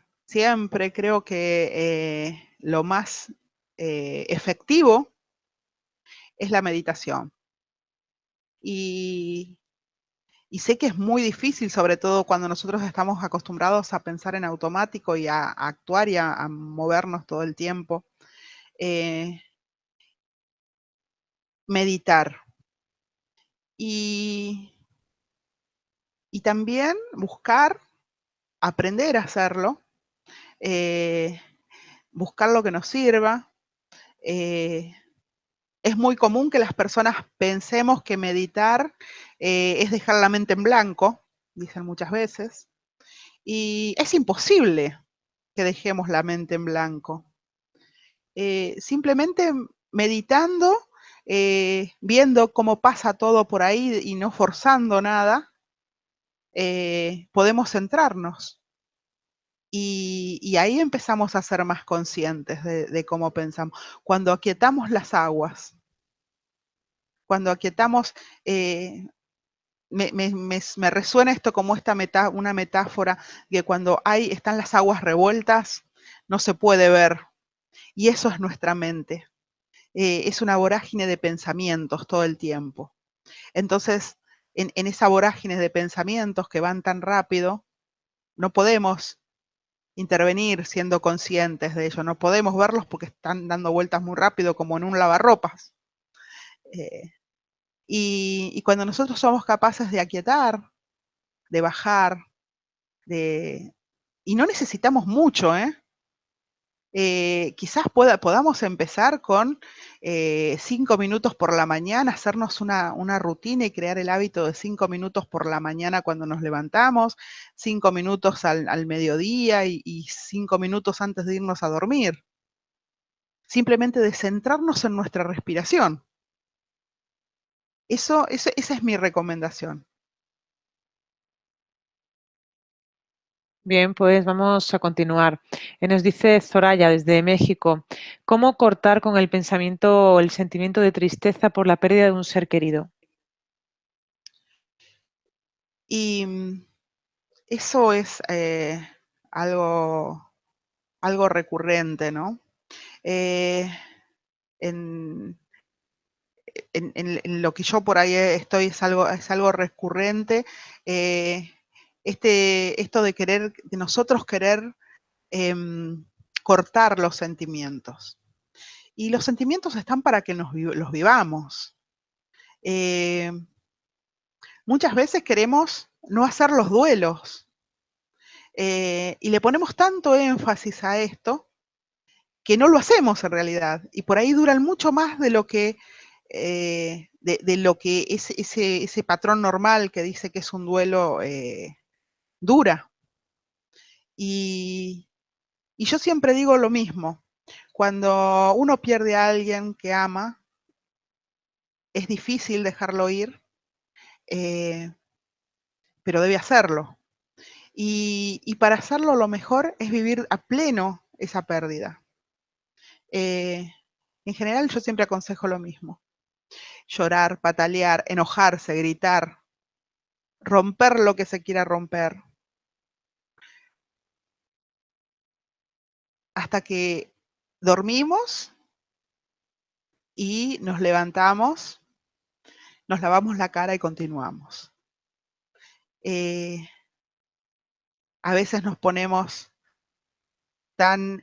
creo que lo más efectivo es la meditación. Y sé que es muy difícil, sobre todo cuando nosotros estamos acostumbrados a pensar en automático y a actuar y a movernos todo el tiempo. Meditar. Y también buscar, aprender a hacerlo, buscar lo que nos sirva. Es muy común que las personas pensemos que meditar es dejar la mente en blanco, dicen muchas veces, y es imposible que dejemos la mente en blanco. Simplemente meditando, viendo cómo pasa todo por ahí y no forzando nada, podemos centrarnos. Y ahí empezamos a ser más conscientes de cómo pensamos. Cuando aquietamos las aguas, cuando aquietamos, me resuena esto como una metáfora que cuando están las aguas revueltas, no se puede ver. Y eso es nuestra mente. Es una vorágine de pensamientos todo el tiempo. Entonces, en esa vorágine de pensamientos que van tan rápido, no podemos intervenir siendo conscientes de ello. No podemos verlos porque están dando vueltas muy rápido como en un lavarropas. Y cuando nosotros somos capaces de aquietar, de bajar, y no necesitamos mucho, quizás podamos empezar con 5 minutos por la mañana, hacernos una rutina y crear el hábito de 5 minutos por la mañana cuando nos levantamos, 5 minutos al mediodía y 5 minutos antes de irnos a dormir. Simplemente de centrarnos en nuestra respiración. Esa es mi recomendación. Bien, pues vamos a continuar. Nos dice Soraya desde México, ¿cómo cortar con el pensamiento o el sentimiento de tristeza por la pérdida de un ser querido? Y eso es algo recurrente, ¿no? En lo que yo por ahí estoy es algo recurrente. Esto de nosotros querer cortar los sentimientos. Y los sentimientos están para que los vivamos. Muchas veces queremos no hacer los duelos. Y le ponemos tanto énfasis a esto que no lo hacemos en realidad. Y por ahí duran mucho más de lo que es ese patrón normal que dice que es un duelo dura. Y yo siempre digo lo mismo. Cuando uno pierde a alguien que ama, es difícil dejarlo ir, pero debe hacerlo. Y para hacerlo lo mejor es vivir a pleno esa pérdida. En general yo siempre aconsejo lo mismo. Llorar, patalear, enojarse, gritar, romper lo que se quiera romper. Hasta que dormimos y nos levantamos, nos lavamos la cara y continuamos. A veces nos ponemos tan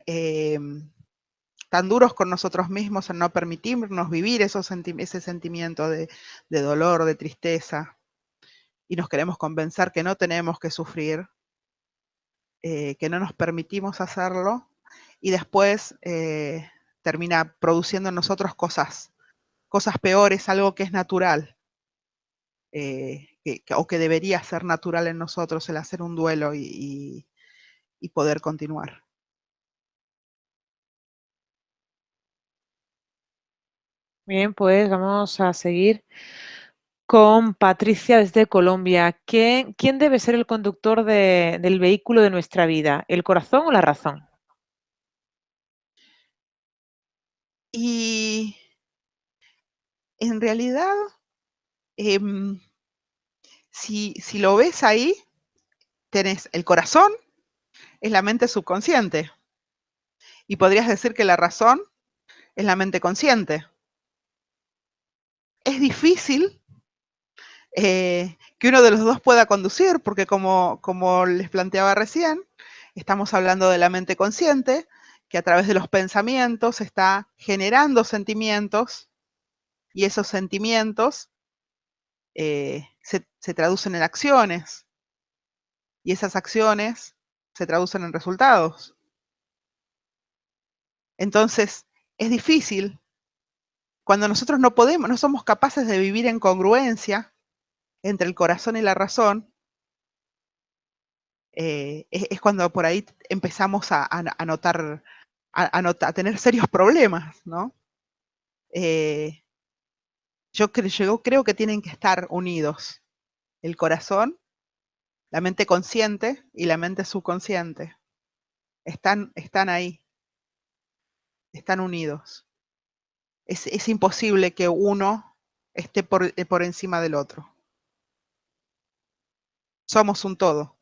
duros con nosotros mismos en no permitirnos vivir ese sentimiento de dolor, de tristeza, y nos queremos convencer que no tenemos que sufrir, que no nos permitimos hacerlo, y después termina produciendo en nosotros cosas peores, algo que es natural, o que debería ser natural en nosotros, el hacer un duelo y poder continuar. Bien, pues vamos a seguir con Patricia desde Colombia. ¿Quién debe ser el conductor del vehículo de nuestra vida? ¿El corazón o la razón? Y en realidad, si lo ves ahí, tenés el corazón, es la mente subconsciente. Y podrías decir que la razón es la mente consciente. Es difícil que uno de los dos pueda conducir, porque como les planteaba recién, estamos hablando de la mente consciente, que a través de los pensamientos está generando sentimientos, y esos sentimientos se traducen en acciones, y esas acciones se traducen en resultados. Entonces, es difícil cuando nosotros no somos capaces de vivir en congruencia entre el corazón y la razón. Es cuando por ahí empezamos a notar, a tener serios problemas, ¿no? Yo creo que tienen que estar unidos el corazón, la mente consciente y la mente subconsciente. Están ahí, están unidos. Es imposible que uno esté por encima del otro. Somos un todo.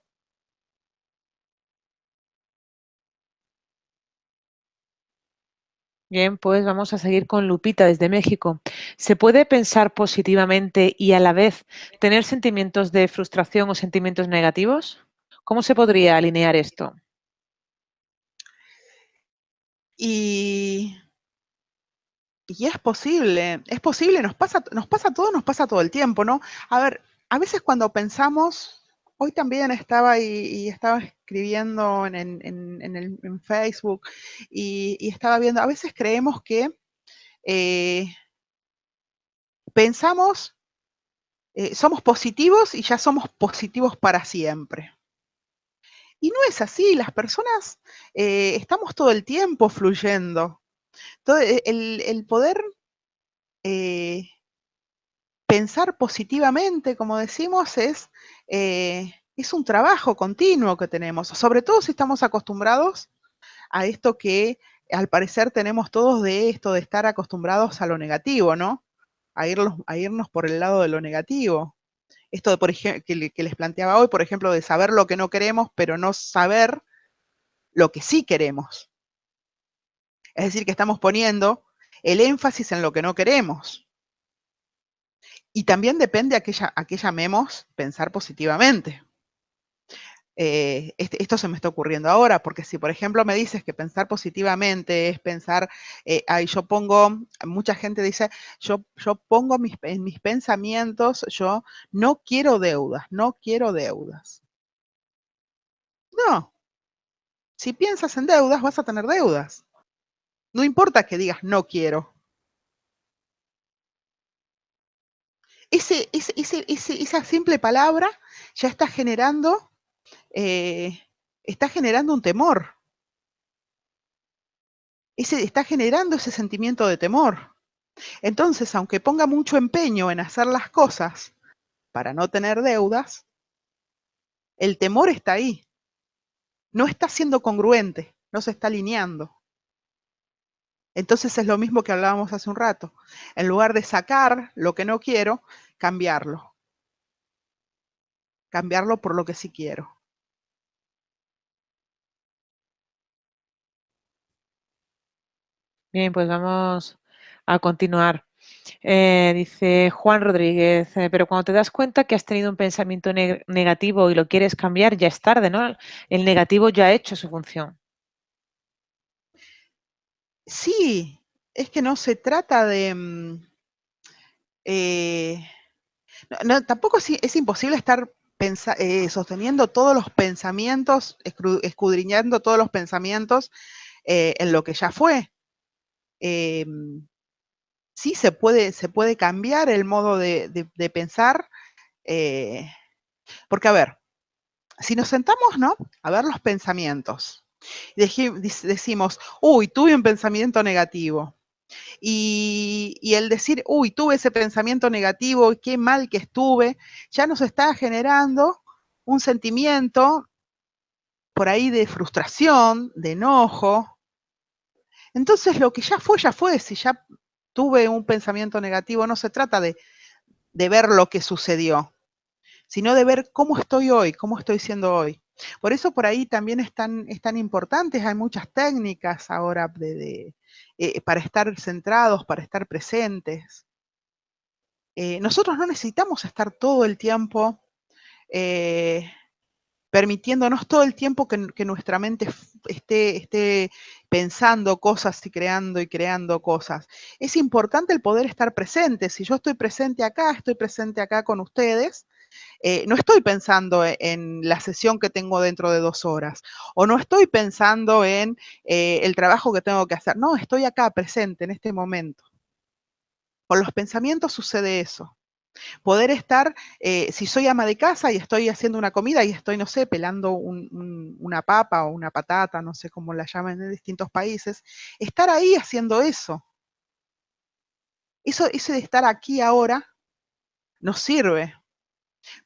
Bien, pues vamos a seguir con Lupita desde México. ¿Se puede pensar positivamente y a la vez tener sentimientos de frustración o sentimientos negativos? ¿Cómo se podría alinear esto? Y es posible, nos pasa todo el tiempo, ¿no? A ver, a veces cuando pensamos, hoy también estaba y estaba escribiendo en Facebook y estaba viendo, a veces creemos que pensamos, somos positivos y ya somos positivos para siempre. Y no es así, las personas estamos todo el tiempo fluyendo. Todo el poder pensar positivamente, como decimos, es un trabajo continuo que tenemos, sobre todo si estamos acostumbrados a esto que al parecer tenemos todos de esto, de estar acostumbrados a lo negativo, ¿no? A irnos por el lado de lo negativo. Esto de, por ejemplo, que les planteaba hoy, por ejemplo, de saber lo que no queremos, pero no saber lo que sí queremos. Es decir, que estamos poniendo el énfasis en lo que no queremos. Y también depende a qué llamemos pensar positivamente. Esto se me está ocurriendo ahora, porque si por ejemplo me dices que pensar positivamente es pensar, mucha gente dice, yo pongo en mis pensamientos, yo no quiero deudas, no quiero deudas. No, si piensas en deudas vas a tener deudas. No importa que digas no quiero. Esa simple palabra ya está generando está generando un temor. Está generando ese sentimiento de temor. Entonces, aunque ponga mucho empeño en hacer las cosas para no tener deudas, el temor está ahí. No está siendo congruente, no se está alineando. Entonces es lo mismo que hablábamos hace un rato. En lugar de sacar lo que no quiero, cambiarlo. Cambiarlo por lo que sí quiero. Bien, pues vamos a continuar. Dice Juan Rodríguez, pero cuando te das cuenta que has tenido un pensamiento negativo y lo quieres cambiar, ya es tarde, ¿no? El negativo ya ha hecho su función. Sí, es que no se trata de... tampoco es imposible estar sosteniendo todos los pensamientos, escudriñando todos los pensamientos en lo que ya fue. Sí se puede cambiar el modo de pensar, porque a ver, si nos sentamos, ¿no?, a ver los pensamientos, decimos, uy, tuve un pensamiento negativo. Y el decir, uy, tuve ese pensamiento negativo, qué mal que estuve, ya nos está generando un sentimiento por ahí de frustración, de enojo. Entonces lo que ya fue. Si ya tuve un pensamiento negativo, no se trata de ver lo que sucedió, sino de ver cómo estoy hoy, cómo estoy siendo hoy. Por eso por ahí también es tan importantes, hay muchas técnicas ahora para estar centrados, para estar presentes. Nosotros no necesitamos estar todo el tiempo permitiéndonos todo el tiempo que nuestra mente esté pensando cosas y creando cosas. Es importante el poder estar presente. Si yo estoy presente acá con ustedes, no estoy pensando en la sesión que tengo dentro de 2 horas, o no estoy pensando en el trabajo que tengo que hacer. No, estoy acá presente en este momento. Con los pensamientos sucede eso. Poder estar, si soy ama de casa y estoy haciendo una comida y estoy, no sé, pelando una papa o una patata, no sé cómo la llaman en distintos países, estar ahí haciendo eso. Eso de estar aquí ahora nos sirve,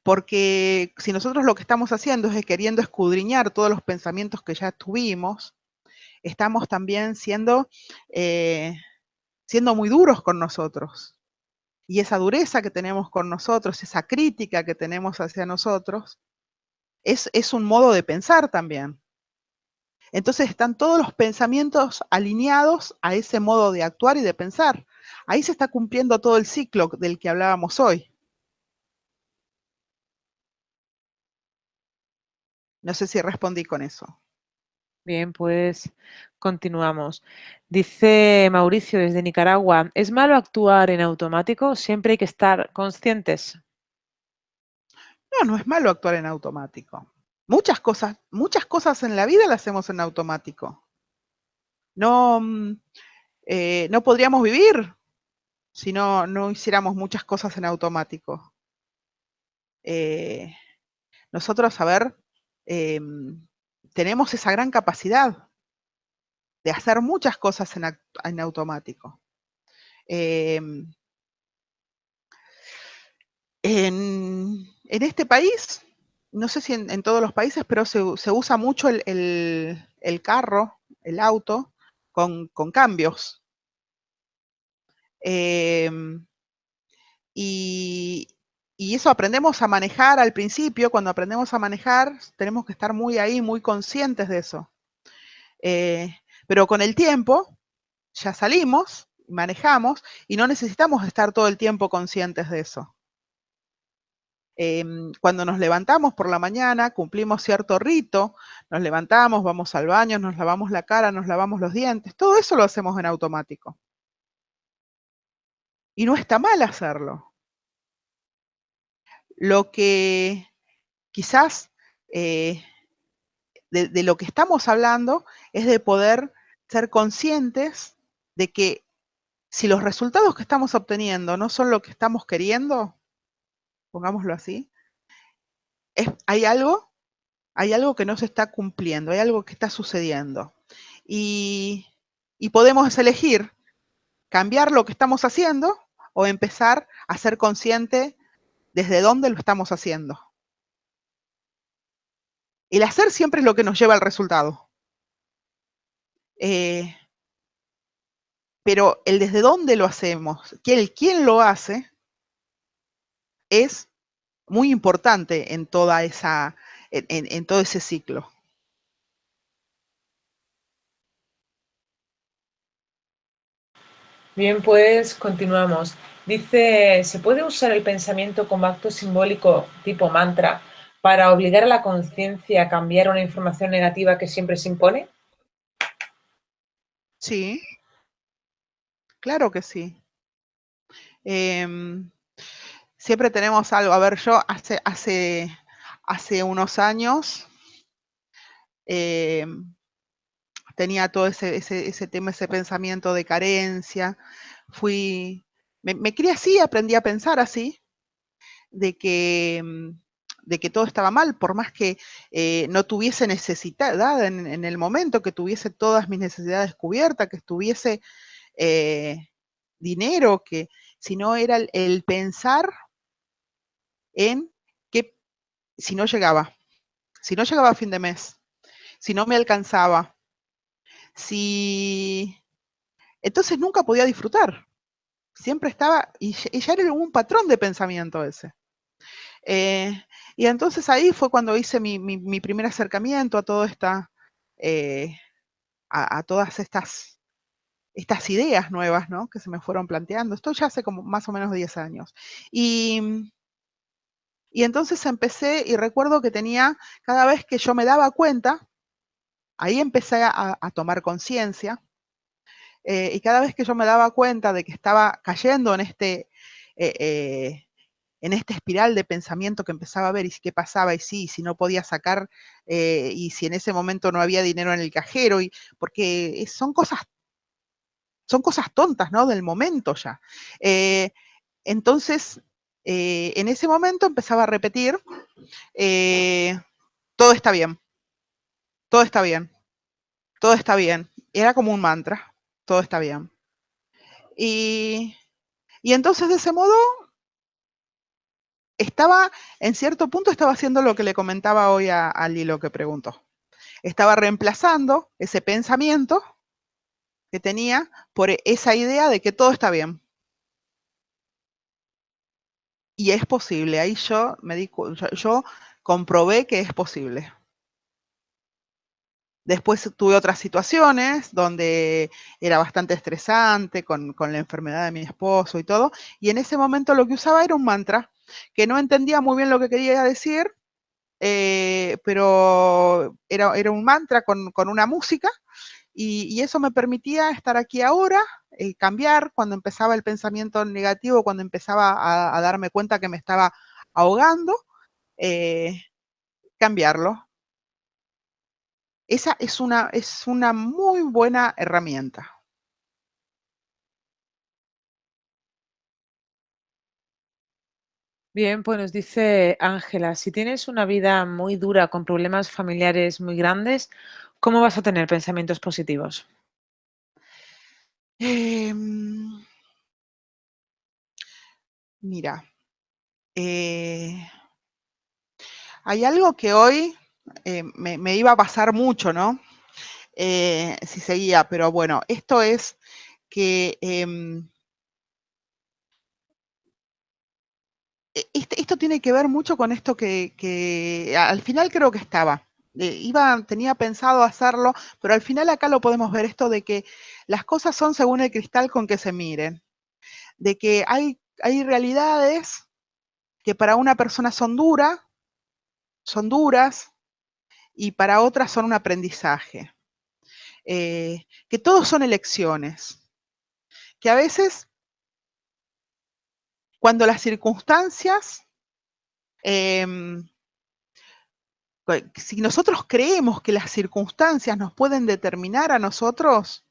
porque si nosotros lo que estamos haciendo es queriendo escudriñar todos los pensamientos que ya tuvimos, estamos también siendo muy duros con nosotros. Y esa dureza que tenemos con nosotros, esa crítica que tenemos hacia nosotros, es un modo de pensar también. Entonces están todos los pensamientos alineados a ese modo de actuar y de pensar. Ahí se está cumpliendo todo el ciclo del que hablábamos hoy. No sé si respondí con eso. Bien, pues continuamos. Dice Mauricio desde Nicaragua, ¿es malo actuar en automático? Siempre hay que estar conscientes. No, no es malo actuar en automático. Muchas cosas en la vida las hacemos en automático. No, no podríamos vivir si no hiciéramos muchas cosas en automático. Nosotros, a ver, tenemos esa gran capacidad de hacer muchas cosas en automático. En este país, no sé si en todos los países, pero se usa mucho el carro, el auto, con cambios. Y eso aprendemos a manejar al principio. Cuando aprendemos a manejar, tenemos que estar muy ahí, muy conscientes de eso. Pero con el tiempo, ya salimos, manejamos, y no necesitamos estar todo el tiempo conscientes de eso. Cuando nos levantamos por la mañana, cumplimos cierto rito, nos levantamos, vamos al baño, nos lavamos la cara, nos lavamos los dientes, todo eso lo hacemos en automático. Y no está mal hacerlo. Lo que quizás de lo que estamos hablando es de poder ser conscientes de que si los resultados que estamos obteniendo no son lo que estamos queriendo, pongámoslo así, hay algo hay algo que no se está cumpliendo, hay algo que está sucediendo. Y podemos elegir cambiar lo que estamos haciendo o empezar a ser consciente desde dónde lo estamos haciendo. El hacer siempre es lo que nos lleva al resultado. Pero el desde dónde lo hacemos, quién lo hace, es muy importante en toda esa, en todo ese ciclo. Bien, pues continuamos. Dice, ¿se puede usar el pensamiento como acto simbólico tipo mantra para obligar a la conciencia a cambiar una información negativa que siempre se impone? Sí, claro que sí. Siempre tenemos algo. A ver, yo hace unos años tenía todo ese tema, ese pensamiento de carencia. Me crié así, aprendí a pensar así, de que todo estaba mal, por más que no tuviese necesidad en el momento, que tuviese todas mis necesidades cubiertas, que estuviese dinero, que si no era el pensar en que si no llegaba a fin de mes, si no me alcanzaba, si... Entonces nunca podía disfrutar. Siempre estaba, y ya era un patrón de pensamiento ese. Y entonces ahí fue cuando hice mi primer acercamiento a todo esta, a todas estas ideas nuevas, ¿no? Que se me fueron planteando. Esto ya hace como más o menos 10 años. Y entonces empecé, y recuerdo que tenía, cada vez que yo me daba cuenta, ahí empecé a tomar conciencia, y cada vez que yo me daba cuenta de que estaba cayendo en esta espiral de pensamiento que empezaba a ver y qué pasaba y sí, si no podía sacar, y si en ese momento no había dinero en el cajero, porque son cosas tontas, ¿no? Del momento ya. Entonces, en ese momento empezaba a repetir, todo está bien, todo está bien, todo está bien. Era como un mantra, todo está bien. Y entonces de ese modo en cierto punto estaba haciendo lo que le comentaba hoy a Lilo que preguntó. Estaba reemplazando ese pensamiento que tenía por esa idea de que todo está bien. Y es posible, ahí yo comprobé que es posible. Después tuve otras situaciones donde era bastante estresante con la enfermedad de mi esposo y todo, y en ese momento lo que usaba era un mantra, que no entendía muy bien lo que quería decir, pero era un mantra con una música, y eso me permitía estar aquí ahora, cambiar cuando empezaba el pensamiento negativo, cuando empezaba a darme cuenta que me estaba ahogando, eh, cambiarlo. Esa es una muy buena herramienta. Bien, pues nos dice Ángela, si tienes una vida muy dura con problemas familiares muy grandes, ¿cómo vas a tener pensamientos positivos? Mira, hay algo que hoy me iba a pasar mucho, ¿no? Si seguía, pero bueno, esto es que esto tiene que ver mucho con esto que al final creo que estaba. Tenía pensado hacerlo, pero al final acá lo podemos ver, esto de que las cosas son según el cristal con que se miren, de que hay realidades que para una persona son duras, y para otras son un aprendizaje, que todos son elecciones, que a veces cuando las circunstancias, si nosotros creemos que las circunstancias nos pueden determinar a nosotros,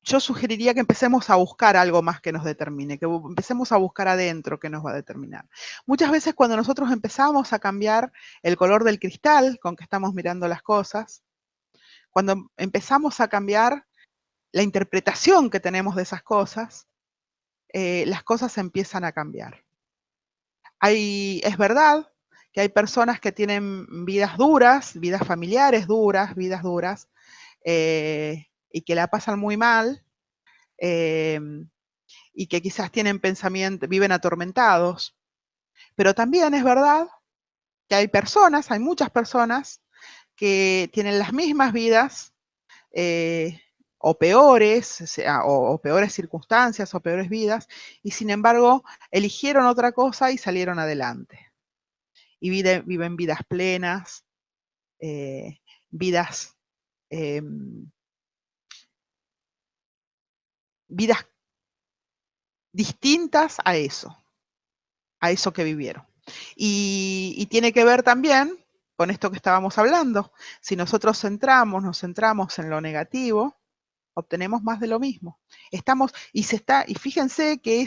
yo sugeriría que empecemos a buscar algo más que nos determine, que empecemos a buscar adentro qué nos va a determinar. Muchas veces cuando nosotros empezamos a cambiar el color del cristal con que estamos mirando las cosas, cuando empezamos a cambiar la interpretación que tenemos de esas cosas, las cosas empiezan a cambiar. Es verdad que hay personas que tienen vidas duras, vidas familiares duras, vidas duras, y que la pasan muy mal, y que quizás tienen pensamientos, viven atormentados. Pero también es verdad que hay muchas personas que tienen las mismas vidas, o peores, o peores circunstancias, o peores vidas, y sin embargo eligieron otra cosa y salieron adelante. Y viven vidas plenas, vidas, vidas distintas a eso que vivieron. Y tiene que ver también con esto que estábamos hablando. Si nosotros nos centramos en lo negativo, obtenemos más de lo mismo. Y fíjense que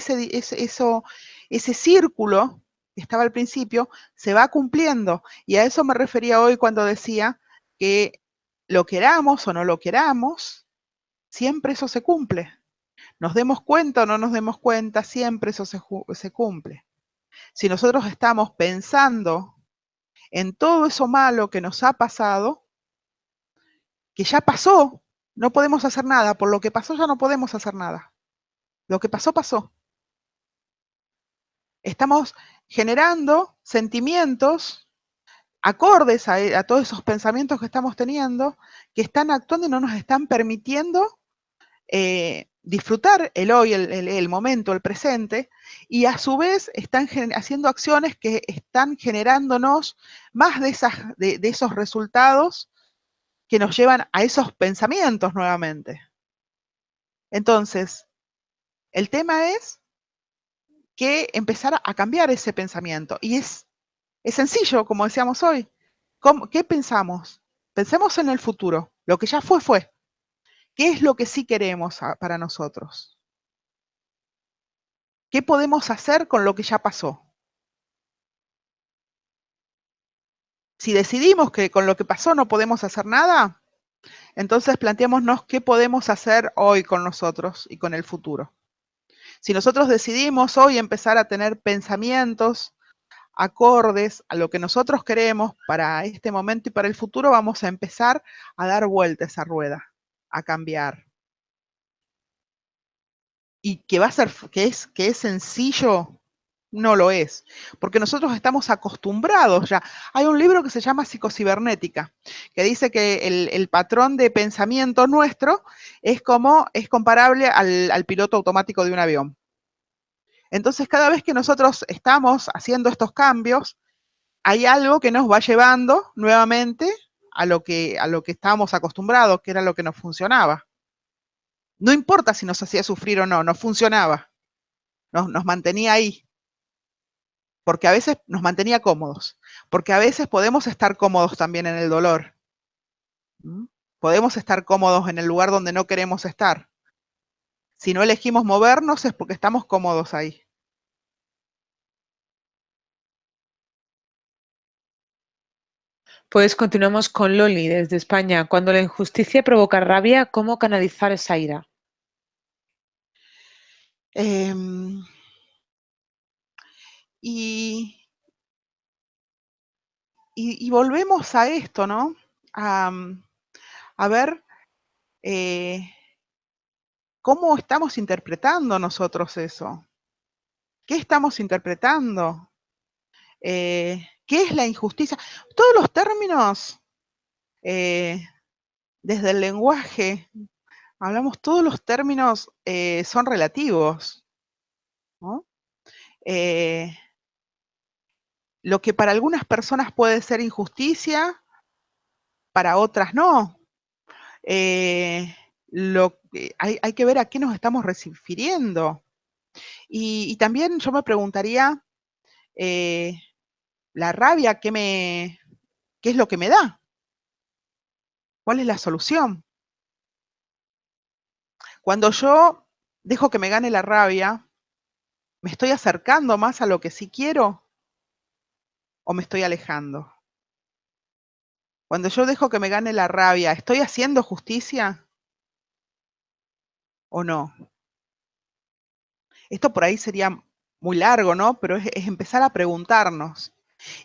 ese círculo que estaba al principio se va cumpliendo. Y a eso me refería hoy cuando decía que lo queramos o no lo queramos, siempre eso se cumple. Nos demos cuenta o no nos demos cuenta, siempre eso se cumple. Si nosotros estamos pensando en todo eso malo que nos ha pasado, que ya pasó, no podemos hacer nada. Por lo que pasó ya no podemos hacer nada. Lo que pasó, pasó. Estamos generando sentimientos acordes a todos esos pensamientos que estamos teniendo, que están actuando y no nos están permitiendo disfrutar el hoy, el momento, el presente, y a su vez están haciendo acciones que están generándonos más de esos resultados que nos llevan a esos pensamientos nuevamente. Entonces, el tema es que empezar a cambiar ese pensamiento. Y es sencillo, como decíamos hoy. ¿Qué pensamos? Pensemos en el futuro. Lo que ya fue, fue. ¿Qué es lo que sí queremos para nosotros? ¿Qué podemos hacer con lo que ya pasó? Si decidimos que con lo que pasó no podemos hacer nada, entonces planteémonos qué podemos hacer hoy con nosotros y con el futuro. Si nosotros decidimos hoy empezar a tener pensamientos acordes a lo que nosotros queremos para este momento y para el futuro, vamos a empezar a dar vuelta esa rueda, a cambiar. Y que es sencillo, no lo es, porque nosotros estamos acostumbrados ya. Hay un libro que se llama Psicocibernética, que dice que el patrón de pensamiento nuestro es comparable al piloto automático de un avión. Entonces, cada vez que nosotros estamos haciendo estos cambios, hay algo que nos va llevando nuevamente a lo que estábamos acostumbrados, que era lo que nos funcionaba. No importa si nos hacía sufrir o no, nos funcionaba. Nos mantenía ahí. Porque a veces nos mantenía cómodos. Porque a veces podemos estar cómodos también en el dolor. Podemos estar cómodos en el lugar donde no queremos estar. Si no elegimos movernos es porque estamos cómodos ahí. Pues continuamos con Loli desde España. Cuando la injusticia provoca rabia, ¿cómo canalizar esa ira? Y volvemos a esto, ¿no? A ver cómo estamos interpretando nosotros eso. ¿Qué estamos interpretando? ¿Qué es la injusticia? Todos los términos, desde el lenguaje, hablamos, todos los términos son relativos, ¿no? Lo que para algunas personas puede ser injusticia, para otras no. Hay que ver a qué nos estamos refiriendo. Y también yo me preguntaría, la rabia, ¿qué es lo que me da? ¿Cuál es la solución? Cuando yo dejo que me gane la rabia, ¿me estoy acercando más a lo que sí quiero o me estoy alejando? Cuando yo dejo que me gane la rabia, ¿estoy haciendo justicia o no? Esto por ahí sería muy largo, ¿no? Pero es empezar a preguntarnos.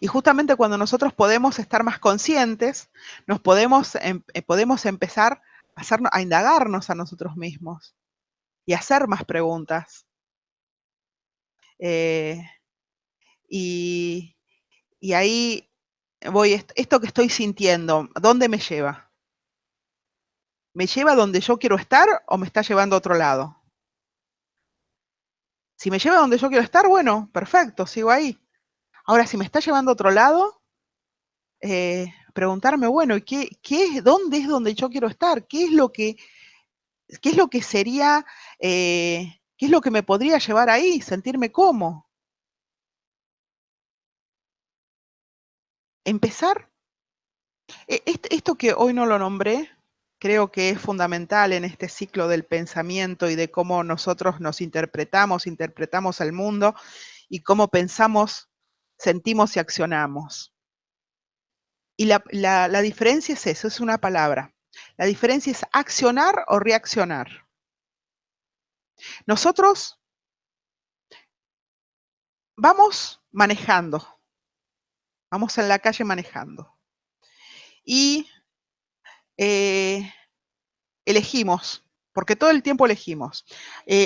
Y justamente cuando nosotros podemos estar más conscientes, nos podemos empezar a indagarnos a nosotros mismos y hacer más preguntas. Eh, y, y ahí voy, esto que estoy sintiendo, ¿dónde me lleva? ¿Me lleva donde yo quiero estar o me está llevando a otro lado? Si me lleva donde yo quiero estar, bueno, perfecto, sigo ahí. Ahora, si me está llevando a otro lado, preguntarme, bueno, ¿y dónde es donde yo quiero estar? ¿Qué es lo que sería, qué es lo que me podría llevar ahí? Sentirme cómo. Empezar, esto que hoy no lo nombré, creo que es fundamental en este ciclo del pensamiento y de cómo nosotros nos interpretamos el mundo y cómo pensamos, sentimos y accionamos. Y la diferencia es eso, es una palabra. La diferencia es accionar o reaccionar. Nosotros vamos manejando, vamos en la calle manejando y elegimos, porque todo el tiempo elegimos.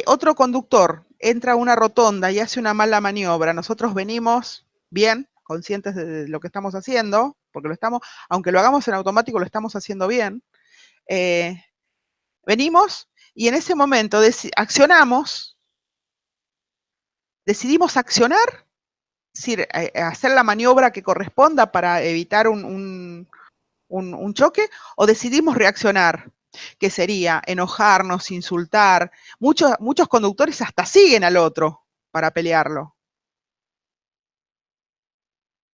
Otro conductor entra a una rotonda y hace una mala maniobra. Nosotros venimos bien, conscientes de lo que estamos haciendo, porque aunque lo hagamos en automático, lo estamos haciendo bien. Venimos y en ese momento accionamos, decidimos accionar, es decir, hacer la maniobra que corresponda para evitar un choque, o decidimos reaccionar, que sería enojarnos, insultar. Muchos conductores hasta siguen al otro para pelearlo.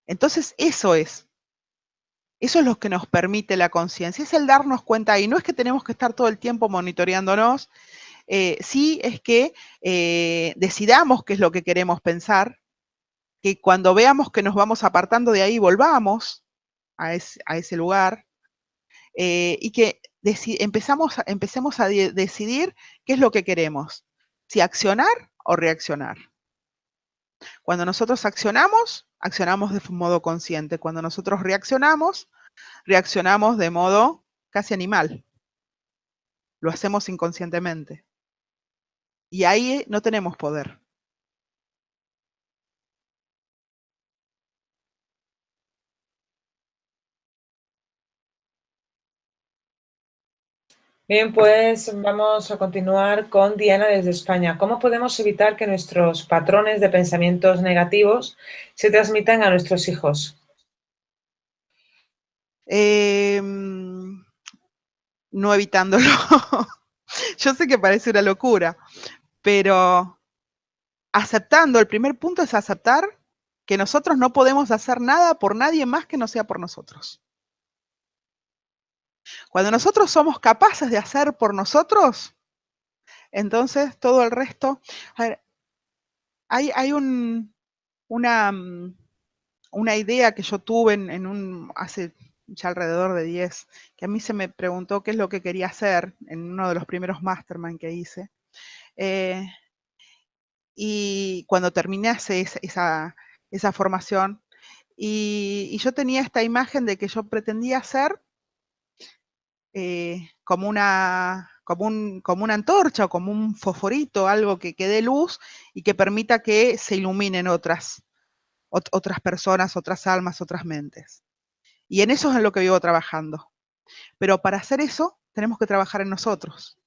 Entonces, eso es lo que nos permite la conciencia, es el darnos cuenta, y no es que tenemos que estar todo el tiempo monitoreándonos, sí es que decidamos qué es lo que queremos pensar, que cuando veamos que nos vamos apartando de ahí, volvamos a ese lugar, y que empecemos a decidir qué es lo que queremos, si accionar o reaccionar. Cuando nosotros accionamos de modo consciente. Cuando nosotros reaccionamos de modo casi animal. Lo hacemos inconscientemente. Y ahí no tenemos poder. Bien, pues vamos a continuar con Diana desde España. ¿Cómo podemos evitar que nuestros patrones de pensamientos negativos se transmitan a nuestros hijos? No evitándolo. Yo sé que parece una locura, pero aceptando, el primer punto es aceptar que nosotros no podemos hacer nada por nadie más que no sea por nosotros. Cuando nosotros somos capaces de hacer por nosotros, entonces todo el resto. A ver, hay una idea que yo tuve hace ya alrededor de 10, que a mí se me preguntó qué es lo que quería hacer en uno de los primeros mastermind que hice. Y cuando terminé esa formación, y yo tenía esta imagen de que yo pretendía ser como una antorcha o como un fosforito, algo que dé luz y que permita que se iluminen otras personas, otras almas, otras mentes. Y en eso es en lo que vivo trabajando. Pero para hacer eso tenemos que trabajar en nosotros.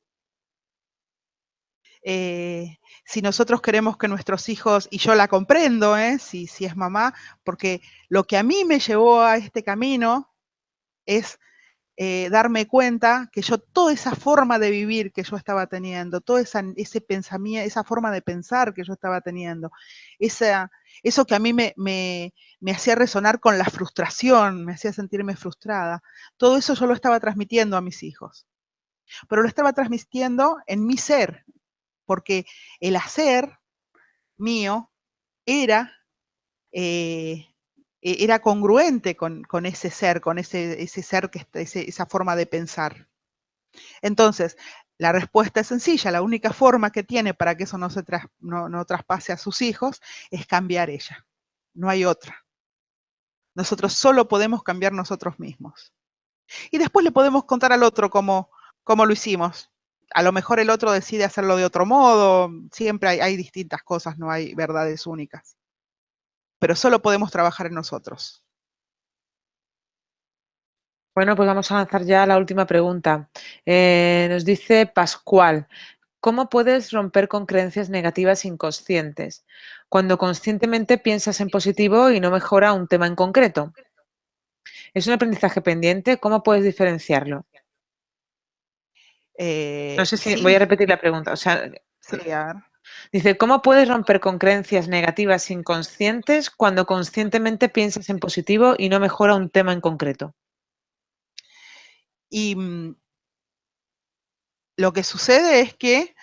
Si nosotros queremos que nuestros hijos, y yo la comprendo, si es mamá, porque lo que a mí me llevó a este camino es darme cuenta que yo toda esa forma de vivir que yo estaba teniendo, todo ese pensamiento, esa forma de pensar que yo estaba teniendo, eso que a mí me hacía resonar con la frustración, me hacía sentirme frustrada, todo eso yo lo estaba transmitiendo a mis hijos. pero lo estaba transmitiendo en mi ser, porque el hacer mío era congruente con ese ser, con ese ser, esa forma de pensar. Entonces, la respuesta es sencilla, la única forma que tiene para que eso no traspase a sus hijos es cambiar ella. No hay otra. Nosotros solo podemos cambiar nosotros mismos. Y después le podemos contar al otro cómo lo hicimos. A lo mejor el otro decide hacerlo de otro modo. Siempre hay distintas cosas, no hay verdades únicas. Pero solo podemos trabajar en nosotros. Bueno, pues vamos a lanzar ya la última pregunta. Nos dice Pascual, ¿cómo puedes romper con creencias negativas inconscientes cuando conscientemente piensas en positivo y no mejora un tema en concreto? ¿Es un aprendizaje pendiente? ¿Cómo puedes diferenciarlo? No sé si voy a Sí, repetir la pregunta. O sea, sí, a ver. dice, ¿cómo puedes romper con creencias negativas inconscientes cuando conscientemente piensas en positivo y no mejora un tema en concreto? Y lo que sucede es que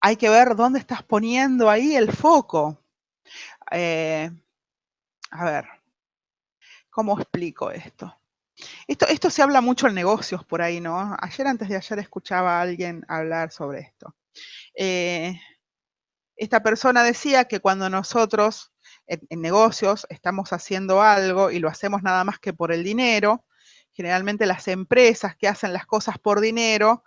hay que ver dónde estás poniendo ahí el foco. A ver, ¿cómo explico esto? Esto se habla mucho en negocios por ahí, ¿no? Antes de ayer escuchaba a alguien hablar sobre esto. Esta persona decía que cuando nosotros en negocios estamos haciendo algo y lo hacemos nada más que por el dinero, generalmente las empresas que hacen las cosas por dinero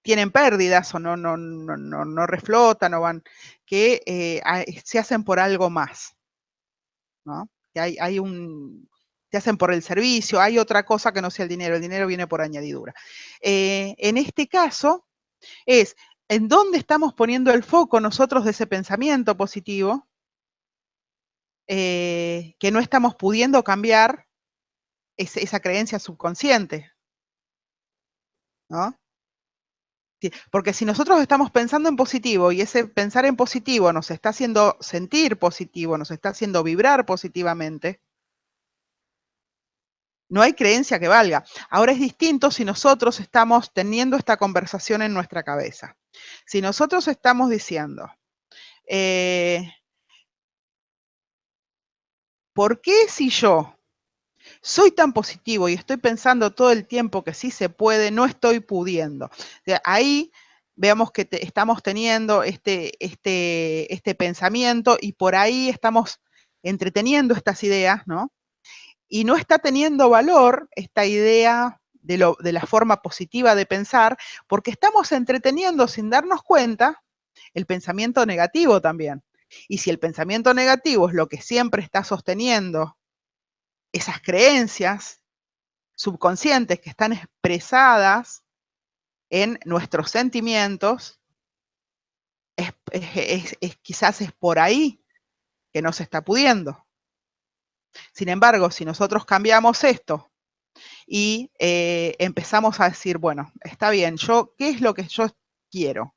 tienen pérdidas o no reflotan o van, que se hacen por algo más, ¿no? Que se hacen por el servicio, hay otra cosa que no sea el dinero viene por añadidura. En este caso es en dónde estamos poniendo el foco nosotros de ese pensamiento positivo, que no estamos pudiendo cambiar esa creencia subconsciente, ¿no? Porque si nosotros estamos pensando en positivo y ese pensar en positivo nos está haciendo sentir positivo, nos está haciendo vibrar positivamente, no hay creencia que valga. Ahora es distinto si nosotros estamos teniendo esta conversación en nuestra cabeza. Si nosotros estamos diciendo, ¿por qué si yo soy tan positivo y estoy pensando todo el tiempo que sí se puede, no estoy pudiendo? Ahí veamos que estamos teniendo este pensamiento y por ahí estamos entreteniendo estas ideas, ¿no? Y no está teniendo valor esta idea de la forma positiva de pensar, porque estamos entreteniendo sin darnos cuenta el pensamiento negativo también. Y si el pensamiento negativo es lo que siempre está sosteniendo esas creencias subconscientes que están expresadas en nuestros sentimientos, quizás es por ahí que no se está pudiendo. Sin embargo, si nosotros cambiamos esto y empezamos a decir, bueno, está bien, ¿qué es lo que yo quiero?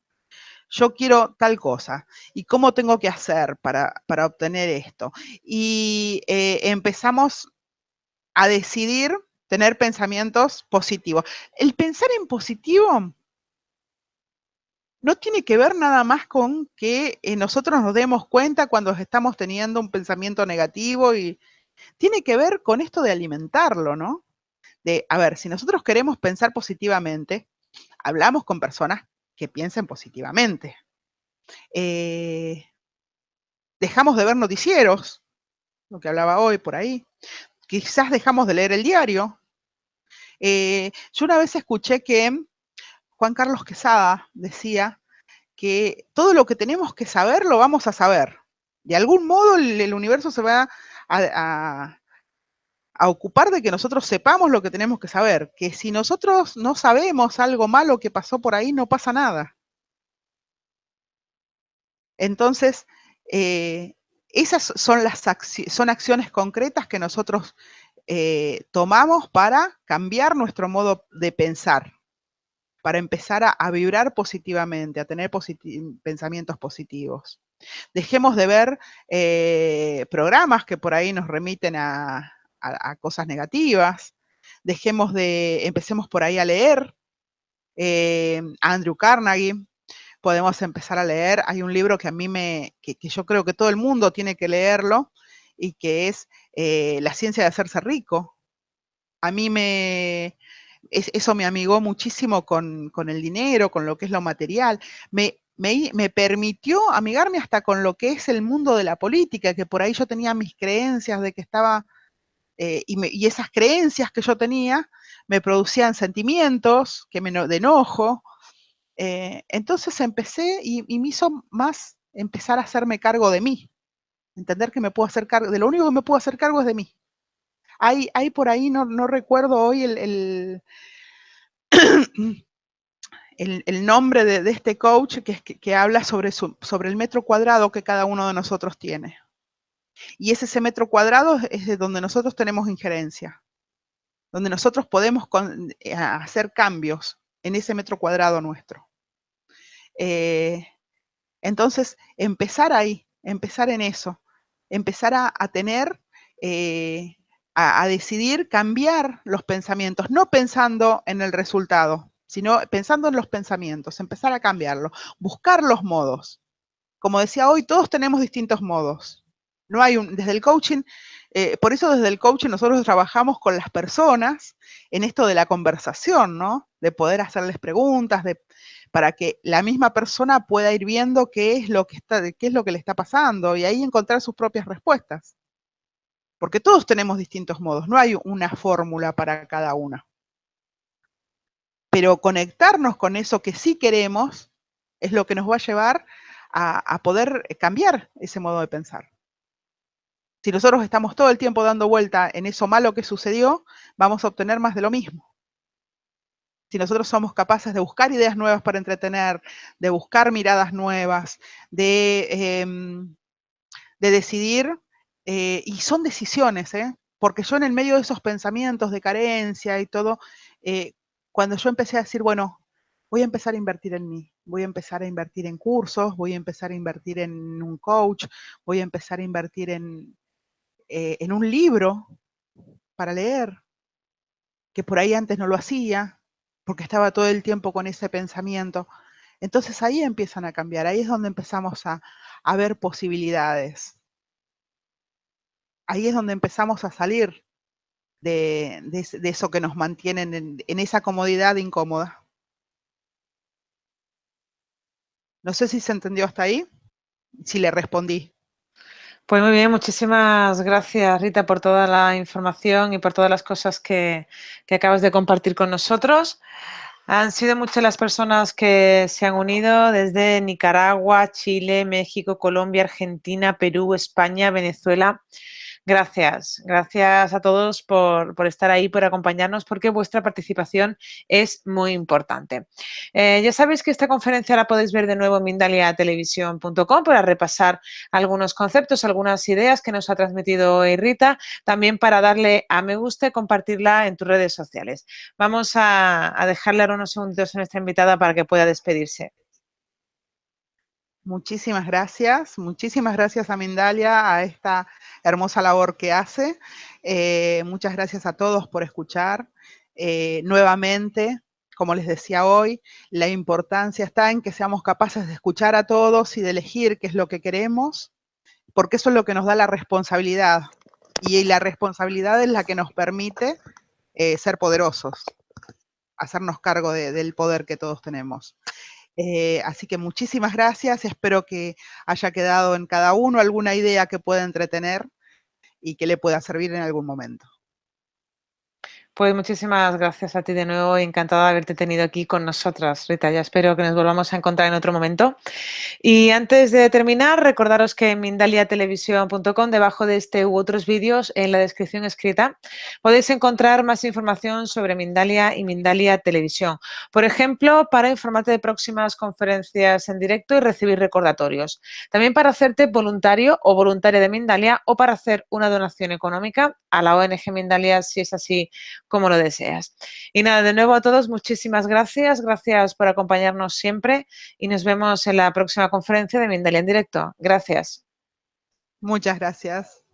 Yo quiero tal cosa. ¿Y cómo tengo que hacer para obtener esto? Y empezamos a decidir tener pensamientos positivos. El pensar en positivo no tiene que ver nada más con que nosotros nos demos cuenta cuando estamos teniendo un pensamiento negativo y tiene que ver con esto de alimentarlo, ¿no? A ver, si nosotros queremos pensar positivamente, hablamos con personas que piensen positivamente. Dejamos de ver noticieros, lo que hablaba hoy por ahí. Quizás dejamos de leer el diario. Yo una vez escuché que Juan Carlos Quesada decía que todo lo que tenemos que saber lo vamos a saber. De algún modo el universo se va a ocupar de que nosotros sepamos lo que tenemos que saber, que si nosotros no sabemos algo malo que pasó por ahí, no pasa nada. Entonces, esas son acciones concretas que nosotros tomamos para cambiar nuestro modo de pensar, para empezar a vibrar positivamente, a tener pensamientos positivos. Dejemos de ver programas que por ahí nos remiten a cosas negativas. empecemos por ahí a leer, Andrew Carnegie, podemos empezar a leer. Hay un libro que a mí que yo creo que todo el mundo tiene que leerlo, y que es La ciencia de hacerse rico. A mí eso me amigó muchísimo con el dinero, con lo que es lo material. Me permitió amigarme hasta con lo que es el mundo de la política, que por ahí yo tenía mis creencias de que estaba, y esas creencias que yo tenía me producían sentimientos de enojo. Entonces empecé y me hizo más empezar a hacerme cargo de mí, entender que me puedo hacer cargo, de lo único que me puedo hacer cargo es de mí. Hay por ahí, no recuerdo hoy el nombre de este coach que habla sobre el metro cuadrado que cada uno de nosotros tiene. Y ese metro cuadrado es de donde nosotros tenemos injerencia, donde nosotros podemos hacer cambios en ese metro cuadrado nuestro. Entonces, empezar ahí, empezar en eso, empezar a tener, a decidir cambiar los pensamientos, no pensando en el resultado, sino pensando en los pensamientos, empezar a cambiarlo, buscar los modos. Como decía hoy, todos tenemos distintos modos. No hay desde el coaching, por eso desde el coaching nosotros trabajamos con las personas en esto de la conversación, ¿no? De poder hacerles preguntas, para que la misma persona pueda ir viendo qué es lo que le está pasando, y ahí encontrar sus propias respuestas. Porque todos tenemos distintos modos, no hay una fórmula para cada una. Pero conectarnos con eso que sí queremos es lo que nos va a llevar a poder cambiar ese modo de pensar. Si nosotros estamos todo el tiempo dando vuelta en eso malo que sucedió, vamos a obtener más de lo mismo. Si nosotros somos capaces de buscar ideas nuevas para entretener, de buscar miradas nuevas, de decidir, y son decisiones, porque yo en el medio de esos pensamientos de carencia y todo, cuando yo empecé a decir, bueno, voy a empezar a invertir en mí, voy a empezar a invertir en cursos, voy a empezar a invertir en un coach, voy a empezar a invertir en un libro para leer, que por ahí antes no lo hacía, porque estaba todo el tiempo con ese pensamiento. Entonces ahí empiezan a cambiar, ahí es donde empezamos a ver posibilidades. Ahí es donde empezamos a salir de eso que nos mantienen en esa comodidad incómoda. No sé si se entendió hasta ahí, si le respondí. Pues muy bien, muchísimas gracias, Rita, por toda la información y por todas las cosas que acabas de compartir con nosotros. Han sido muchas las personas que se han unido desde Nicaragua, Chile, México, Colombia, Argentina, Perú, España, Venezuela. Gracias a todos por estar ahí, por acompañarnos, porque vuestra participación es muy importante. Ya sabéis que esta conferencia la podéis ver de nuevo en mindaliatelevisión.com para repasar algunos conceptos, algunas ideas que nos ha transmitido hoy Rita, también para darle a me gusta y compartirla en tus redes sociales. Vamos a dejarle ahora unos segunditos a nuestra invitada para que pueda despedirse. Muchísimas gracias a Mindalia, a esta hermosa labor que hace. Muchas gracias a todos por escuchar. Nuevamente, como les decía hoy, la importancia está en que seamos capaces de escuchar a todos y de elegir qué es lo que queremos, porque eso es lo que nos da la responsabilidad. Y la responsabilidad es la que nos permite ser poderosos, hacernos cargo del poder que todos tenemos. Así que muchísimas gracias, espero que haya quedado en cada uno alguna idea que pueda entretener y que le pueda servir en algún momento. Pues muchísimas gracias a ti de nuevo, encantada de haberte tenido aquí con nosotras, Rita. Ya espero que nos volvamos a encontrar en otro momento. Y antes de terminar, recordaros que en mindaliatelevisión.com, debajo de este u otros vídeos, en la descripción escrita, podéis encontrar más información sobre Mindalia y Mindalia Televisión. Por ejemplo, para informarte de próximas conferencias en directo y recibir recordatorios. También para hacerte voluntario o voluntaria de Mindalia, o para hacer una donación económica a la ONG Mindalia, si es así como lo deseas. Y nada, de nuevo a todos, muchísimas gracias. Gracias por acompañarnos siempre y nos vemos en la próxima conferencia de Mindalia en directo. Gracias. Muchas gracias.